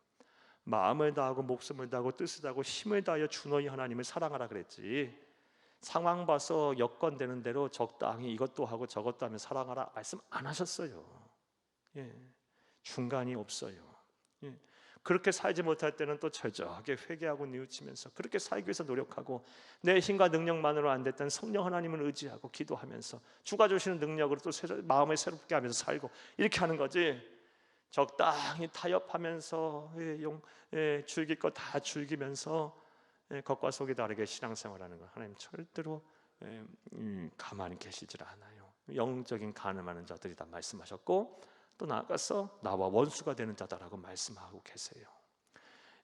마음을 다하고 목숨을 다하고 뜻을 다하고 힘을 다하여 주 너희 하나님을 사랑하라 그랬지, 상황 봐서 여건되는 대로 적당히 이것도 하고 저것도 하며 사랑하라 말씀 안 하셨어요. 중간이 없어요. 그렇게 살지 못할 때는 또 철저하게 회개하고 뉘우치면서 그렇게 살기 위해서 노력하고, 내 힘과 능력만으로 안 됐던 성령 하나님을 의지하고 기도하면서 주가 주시는 능력으로 또 마음을 새롭게 하면서 살고, 이렇게 하는 거지, 적당히 타협하면서 즐길 거 다 즐기면서 겉과 속이 다르게 신앙생활하는 거 하나님 절대로 가만히 계시질 않아요. 영적인 간음하는 자들이다 말씀하셨고, 또 나아가서 나와 원수가 되는 자다라고 말씀하고 계세요.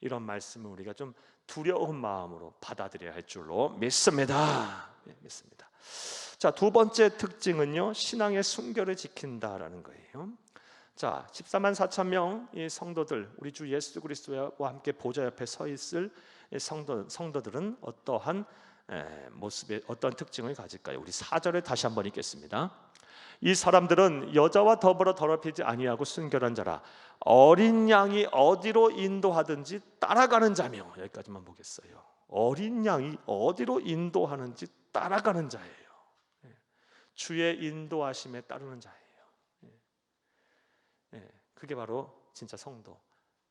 이런 말씀을 우리가 좀 두려운 마음으로 받아들여야 할 줄로 믿습니다. 믿습니다. 자, 두 번째 특징은요, 신앙의 순결을 지킨다라는 거예요. 자, 14만 4천 명의 성도들, 우리 주 예수 그리스도와 함께 보좌 옆에 서 있을 성도들은 어떠한 모습의 어떤 특징을 가질까요? 우리 4절을 다시 한번 읽겠습니다. 이 사람들은 여자와 더불어 더럽히지 아니하고 순결한 자라, 어린 양이 어디로 인도하든지 따라가는 자며, 여기까지만 보겠어요. 어린 양이 어디로 인도하는지 따라가는 자예요. 주의 인도하심에 따르는 자예요. 그게 바로 진짜 성도,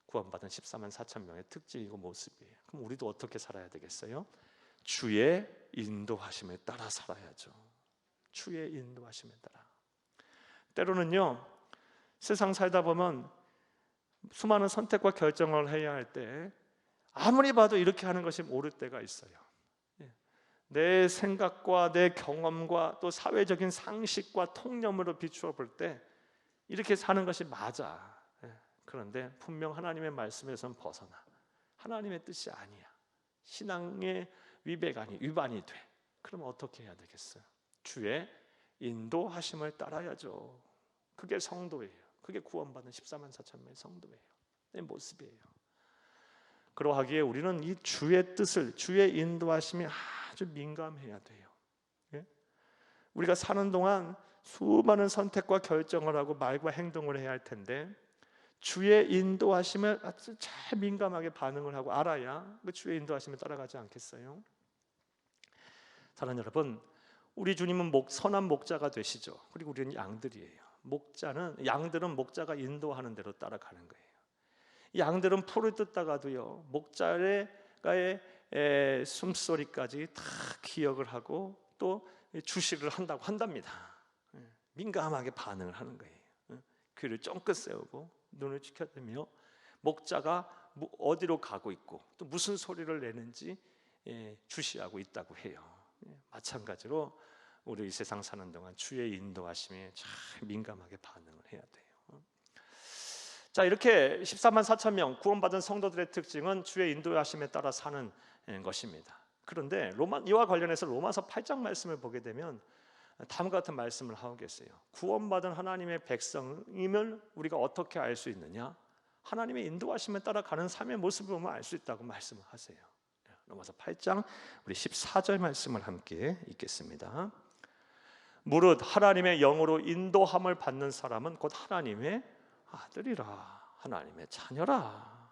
구원받은 14만 4천 명의 특징이고 모습이에요. 그럼 우리도 어떻게 살아야 되겠어요? 주의 인도하심에 따라 살아야죠. 주의 인도하심에 따라. 때로는요, 세상 살다 보면 수많은 선택과 결정을 해야 할 때 아무리 봐도 이렇게 하는 것이 옳을 때가 있어요. 내 생각과 내 경험과 또 사회적인 상식과 통념으로 비추어 볼 때 이렇게 사는 것이 맞아. 그런데 분명 하나님의 말씀에선 벗어나, 하나님의 뜻이 아니야, 신앙의 위반이 돼. 그러면 어떻게 해야 되겠어요? 주의 인도하심을 따라야죠. 그게 성도예요. 그게 구원받은 14만 4천 명의 성도예요. 내 모습이에요. 그러하기에 우리는 이 주의 뜻을, 주의 인도하심이 아주 민감해야 돼요. 우리가 사는 동안 수많은 선택과 결정을 하고 말과 행동을 해야 할 텐데, 주의 인도하심을 아주 잘 민감하게 반응을 하고 알아야 그 주의 인도하심에 따라가지 않겠어요? 사랑하는 여러분, 우리 주님은 선한 목자가 되시죠. 그리고 우리는 양들이에요. 양들은 목자가 인도하는 대로 따라가는 거예요. 양들은 풀을 뜯다가도요, 목자의 숨소리까지 다 기억을 하고 또 주시를 한답니다. 민감하게 반응을 하는 거예요. 귀를 쫑긋 세우고 눈을 치켜들며 목자가 어디로 가고 있고 또 무슨 소리를 내는지 주시하고 있다고 해요. 마찬가지로 우리 이 세상 사는 동안 주의 인도하심에 잘 민감하게 반응을 해야 돼요. 자, 이렇게 14만 4천 명 구원받은 성도들의 특징은 주의 인도하심에 따라 사는 것입니다. 그런데 이와 관련해서 로마서 8장 말씀을 보게 되면 다음과 같은 말씀을 하고 계세요. 구원받은 하나님의 백성임을 우리가 어떻게 알 수 있느냐? 하나님의 인도하심에 따라 가는 삶의 모습을 보면 알 수 있다고 말씀을 하세요. 로마서 8장 우리 14절 말씀을 함께 읽겠습니다. 무릇 하나님의 영으로 인도함을 받는 사람은 곧 하나님의 아들이라, 하나님의 자녀라.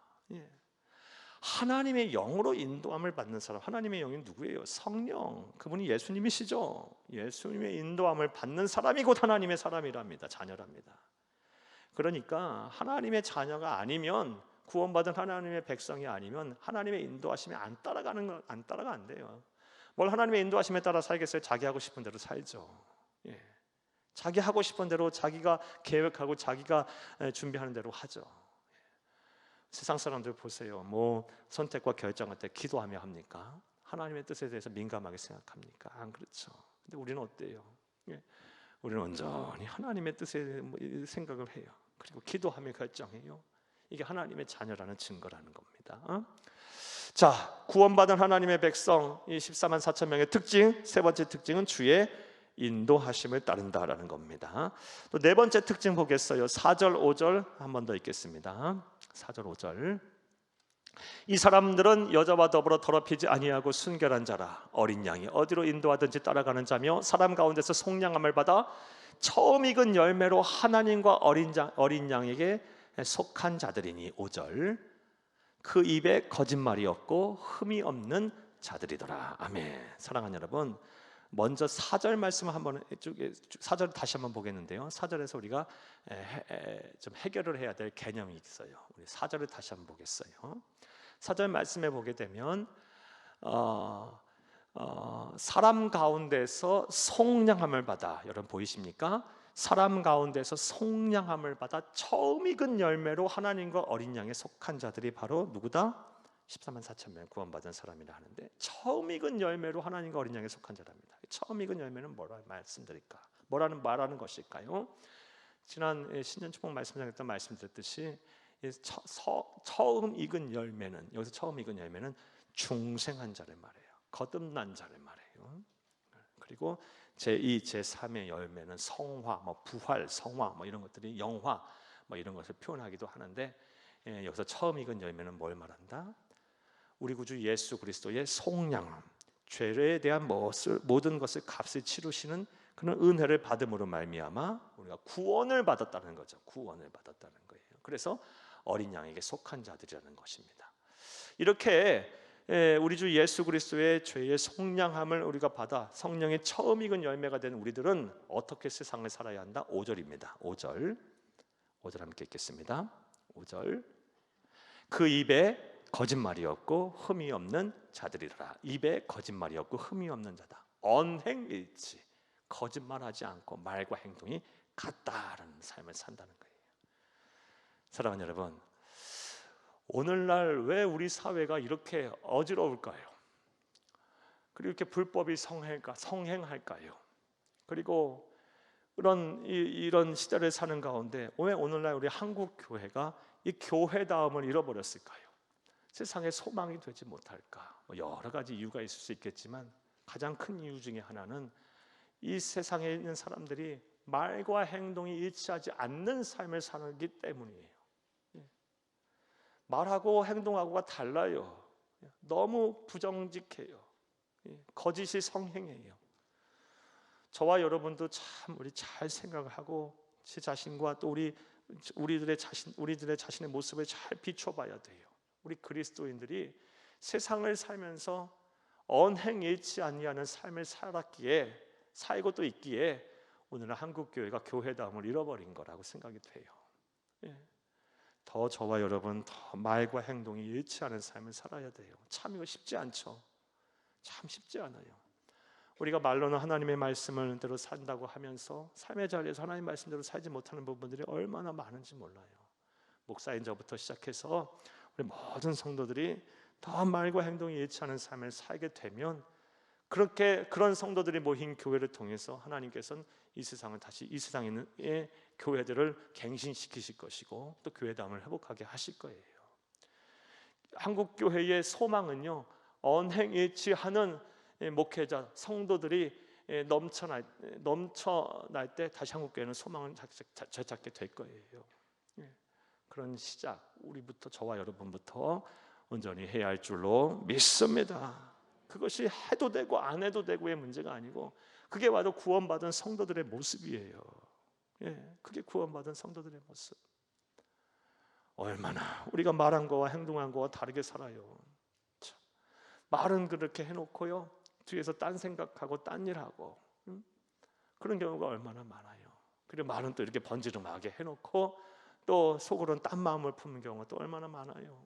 하나님의 영으로 인도함을 받는 사람, 하나님의 영이 누구예요? 성령, 그분이 예수님이시죠. 예수님의 인도함을 받는 사람이 곧 하나님의 사람이랍니다. 자녀랍니다. 그러니까 하나님의 자녀가 아니면, 구원받은 하나님의 백성이 아니면 하나님의 인도하심에 안 따라가 안 돼요. 뭘 하나님의 인도하심에 따라 살겠어요? 자기 하고 싶은 대로 살죠. 자기 하고 싶은 대로 자기가 계획하고 자기가 준비하는 대로 하죠. 세상 사람들 보세요. 뭐 선택과 결정할 때 기도하며 합니까? 하나님의 뜻에 대해서 민감하게 생각합니까? 안 그렇죠. 근데 우리는 어때요? 우리는 온전히 하나님의 뜻에 생각을 해요. 그리고 기도하며 결정해요. 이게 하나님의 자녀라는 증거라는 겁니다. 자, 구원받은 하나님의 백성, 이 14만 4천 명의 특징, 세 번째 특징은 주의 인도하심을 따른다라는 겁니다. 또 네 번째 특징 보겠어요. 4절 5절 한 번 더 읽겠습니다. 4절 5절. 이 사람들은 여자와 더불어 더럽히지 아니하고 순결한 자라. 어린 양이 어디로 인도하든지 따라가는 자며 사람 가운데서 속량함을 받아 처음 익은 열매로 하나님과 어린 양에게 속한 자들이니. 5절. 그 입에 거짓말이 없고 흠이 없는 자들이더라. 아멘. 사랑하는 여러분, 먼저 4절 말씀을 한번 4절 다시 한번 보겠는데요. 4절에서 우리가 좀 해결을 해야 될 개념이 있어요. 우리 4절을 다시 한번 보겠어요. 4절 말씀에 보게 되면 사람 가운데서 속량함을 받아, 여러분 보이십니까? 사람 가운데서 속량함을 받아 처음 익은 열매로 하나님과 어린 양에 속한 자들이 바로 누구다? 14만 4천 명 구원받은 사람이라 하는데, 처음 익은 열매로 하나님과 어린 양에 속한 자랍니다. 처음 익은 열매는 뭐라 말씀드릴까? 말하는 것일까요? 지난 신년 축복 말씀장에서 말씀드렸듯이 처음 익은 열매는, 여기서 처음 익은 열매는 중생한 자를 말해요. 거듭난 자를 말해요. 그리고 제2, 제3의 열매는 성화, 부활, 성화, 이런 것들이 영화, 이런 것을 표현하기도 하는데, 여기서 처음 익은 열매는 뭘 말한다? 우리 구주 예수 그리스도의 속량함, 죄에 대한 모든 것을 값을 치르시는 그런 은혜를 받음으로 말미암아 우리가 구원을 받았다는 거죠. 구원을 받았다는 거예요. 그래서 어린 양에게 속한 자들이라는 것입니다. 이렇게 우리 주 예수 그리스도의 죄의 속량함을 우리가 받아 성령의 처음 익은 열매가 된 우리들은 어떻게 세상을 살아야 한다? 5절입니다. 5절 함께 읽겠습니다. 5절. 그 입에 거짓말이 없고 흠이 없는 자들이라. 입에 거짓말이 없고 흠이 없는 자다. 언행일치, 거짓말하지 않고 말과 행동이 같다라는 삶을 산다는 거예요. 사랑하는 여러분, 오늘날 왜 우리 사회가 이렇게 어지러울까요? 그리고 이렇게 불법이 성행할까요? 그리고 이런 시대를 사는 가운데 왜 오늘날 우리 한국 교회가 이 교회다움을 잃어버렸을까요? 세상에 소망이 되지 못할까? 여러 가지 이유가 있을 수 있겠지만 가장 큰 이유 중에 하나는 이 세상에 있는 사람들이 말과 행동이 일치하지 않는 삶을 살기 때문이에요. 말하고 행동하고가 달라요. 너무 부정직해요. 거짓이 성행해요. 저와 여러분도 참 우리 잘 생각을 하고 제 자신과 또 우리들의 자신의 모습을 잘 비춰봐야 돼요. 우리 그리스도인들이 세상을 살면서 언행일치 아니하는 삶을 살고 또 있기에 오늘날 한국 교회가 교회다움을 잃어버린 거라고 생각이 돼요. 더 저와 여러분 더 말과 행동이 일치하는 삶을 살아야 돼요. 참 이거 쉽지 않죠. 참 쉽지 않아요. 우리가 말로는 하나님의 말씀대로 산다고 하면서 삶의 자리에서 하나님 말씀대로 살지 못하는 부분들이 얼마나 많은지 몰라요. 목사인 저부터 시작해서 우리 모든 성도들이 더 말과 행동이 일치하는 삶을 살게 되면 그런 성도들이 모인 교회를 통해서 하나님께서는 이 세상에 있는 교회들을 갱신시키실 것이고 또 교회다움을 회복하게 하실 거예요. 한국 교회의 소망은요, 언행일치하는 목회자 성도들이 넘쳐날 때 다시 한국 교회는 소망을 되찾게 될 거예요. 그런 시작, 우리부터, 저와 여러분부터 온전히 해야 할 줄로 믿습니다. 그것이 해도 되고 안 해도 되고의 문제가 아니고 그게 바로 구원받은 성도들의 모습이에요. 그게 구원받은 성도들의 모습. 얼마나 우리가 말한 거와 행동한 거와 다르게 살아요. 말은 그렇게 해놓고요, 뒤에서 딴 생각하고 딴 일하고, 그런 경우가 얼마나 많아요. 그리고 말은 또 이렇게 번지르르하게 해놓고 또 속으로는 딴 마음을 품는 경우가 또 얼마나 많아요.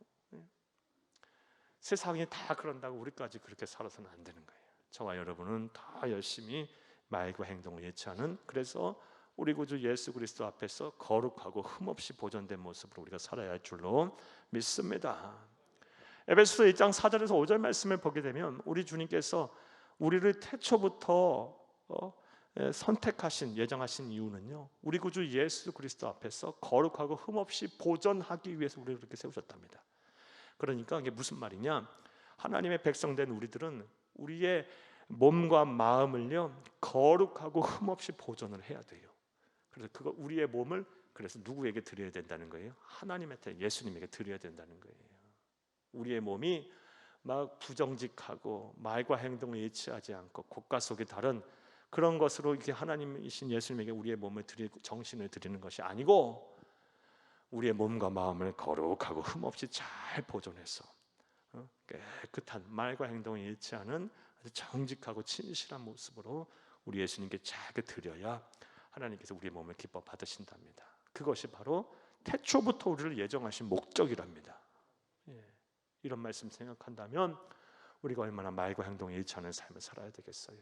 세상이 다 그런다고 우리까지 그렇게 살아서는 안 되는 거예요. 저와 여러분은 다 열심히 말과 행동을 일치하는, 그래서 우리 구주 예수 그리스도 앞에서 거룩하고 흠없이 보존된 모습으로 우리가 살아야 할 줄로 믿습니다. 에베소서 1장 4절에서 5절 말씀을 보게 되면 우리 주님께서 우리를 태초부터 선택하신, 예정하신 이유는요, 우리 구주 예수 그리스도 앞에서 거룩하고 흠없이 보존하기 위해서 우리를 그렇게 세우셨답니다. 그러니까 이게 무슨 말이냐? 하나님의 백성된 우리들은 우리의 몸과 마음을요 거룩하고 흠없이 보존을 해야 돼요. 그래서 그거 우리의 몸을 그래서 누구에게 드려야 된다는 거예요? 하나님한테, 예수님에게 드려야 된다는 거예요. 우리의 몸이 막 부정직하고 말과 행동을 일치하지 않고 고가 속이 다른 그런 것으로 이렇게 하나님이신 예수님에게 우리의 몸을 드리고 정신을 드리는 것이 아니고, 우리의 몸과 마음을 거룩하고 흠없이 잘 보존해서 깨끗한 말과 행동이 일치하는 아주 정직하고 진실한 모습으로 우리 예수님께 잘 드려야 하나님께서 우리의 몸을 기뻐 받으신답니다. 그것이 바로 태초부터 우리를 예정하신 목적이랍니다. 이런 말씀 생각한다면 우리가 얼마나 말과 행동이 일치하는 삶을 살아야 되겠어요.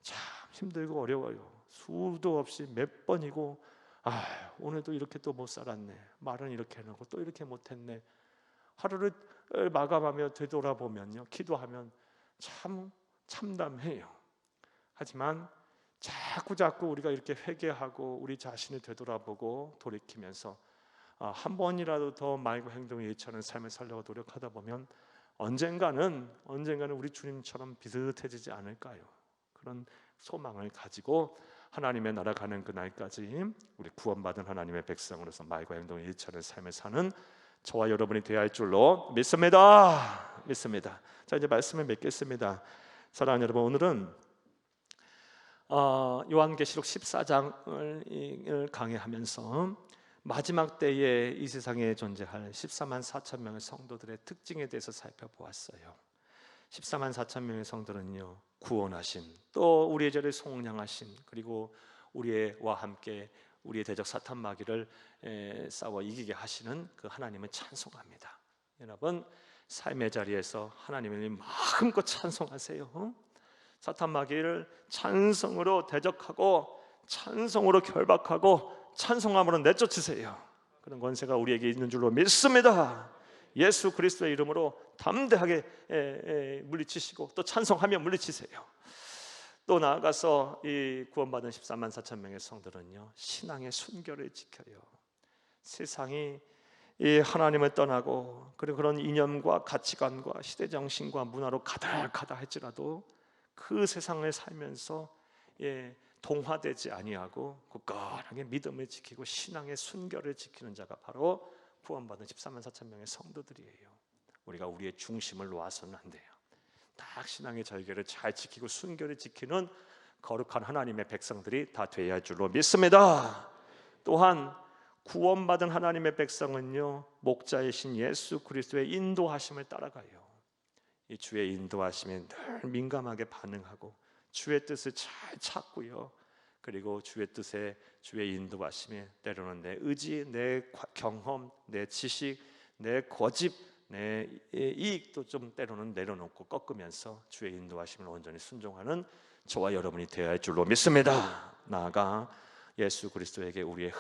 참 힘들고 어려워요. 수도 없이 몇 번이고 오늘도 이렇게 또 못 살았네, 말은 이렇게 해놓고 또 이렇게 못했네. 하루를 마감하며 되돌아보면요, 기도하면 참 참담해요. 하지만 자꾸 우리가 이렇게 회개하고 우리 자신을 되돌아보고 돌이키면서 한 번이라도 더 말과 행동에 일치하는 삶을 살려고 노력하다 보면 언젠가는 우리 주님처럼 비슷해지지 않을까요? 그런 소망을 가지고 하나님의 나라 가는 그날까지 우리 구원받은 하나님의 백성으로서 말과 행동에 일치하는 삶을 사는 저와 여러분이 되어야 할 줄로 믿습니다. 자, 이제 말씀을 맺겠습니다. 사랑하는 여러분, 오늘은 요한계시록 14장을 강의하면서 마지막 때에 이 세상에 존재할 14만 4천 명의 성도들의 특징에 대해서 살펴보았어요. 14만 4천 명의 성도는요, 구원하신, 또 우리의 죄를 속량하신, 그리고 우리와 함께 우리의 대적 사탄 마귀를 싸워 이기게 하시는 그 하나님을 찬송합니다. 여러분, 삶의 자리에서 하나님을 마음껏 찬송하세요. 사탄 마귀를 찬송으로 대적하고 찬송으로 결박하고 찬송함으로 내쫓으세요. 그런 권세가 우리에게 있는 줄로 믿습니다. 예수 그리스도의 이름으로 담대하게 물리치시고 또 찬송하며 물리치세요. 또 나아가서 이 구원받은 14만 4천 명의 성들은요, 신앙의 순결을 지켜요. 세상이 이 하나님을 떠나고 그리고 그런 이념과 가치관과 시대 정신과 문화로 가득하다 할지라도 그 세상을 살면서 동화되지 아니하고 굳건하게 믿음을 지키고 신앙의 순결을 지키는 자가 바로 구원받은 14만 4천 명의 성도들이에요. 우리가 우리의 중심을 놓아서는 안 돼요. 딱 신앙의 절개를 잘 지키고 순결을 지키는 거룩한 하나님의 백성들이 다 되어야 할 줄로 믿습니다. 또한 구원받은 하나님의 백성은요, 목자이신 예수 그리스도의 인도하심을 따라가요. 이 주의 인도하심에 늘 민감하게 반응하고 주의 뜻을 잘 찾고요, 그리고 주의 뜻에 주의 인도하심에 때로는 내 의지, 내 경험, 내 지식, 내 고집, 내 이익도 좀 때로는 내려놓고 꺾으면서 주의 인도하심을 온전히 순종하는 저와 여러분이 되어야 할 줄로 믿습니다. 나아가 예수 그리스도에게 우리의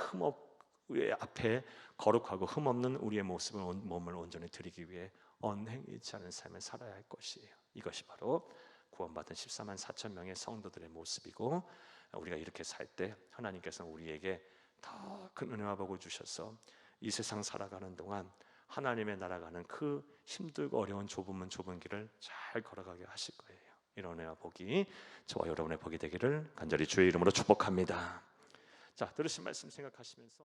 앞에 거룩하고 흠없는 우리의 모습을 몸을 온전히 드리기 위해 언행일치 하는 삶을 살아야 할 것이에요. 이것이 바로 구원받은 14만 4천 명의 성도들의 모습이고, 우리가 이렇게 살 때 하나님께서는 우리에게 더 큰 은혜와 복을 주셔서 이 세상 살아가는 동안 하나님의 나라가는 그 힘들고 어려운 좁은 길을 잘 걸어가게 하실 거예요. 이런 은혜와 복이 저와 여러분의 복이 되기를 간절히 주의 이름으로 축복합니다. 자, 들으신 말씀 생각하시면서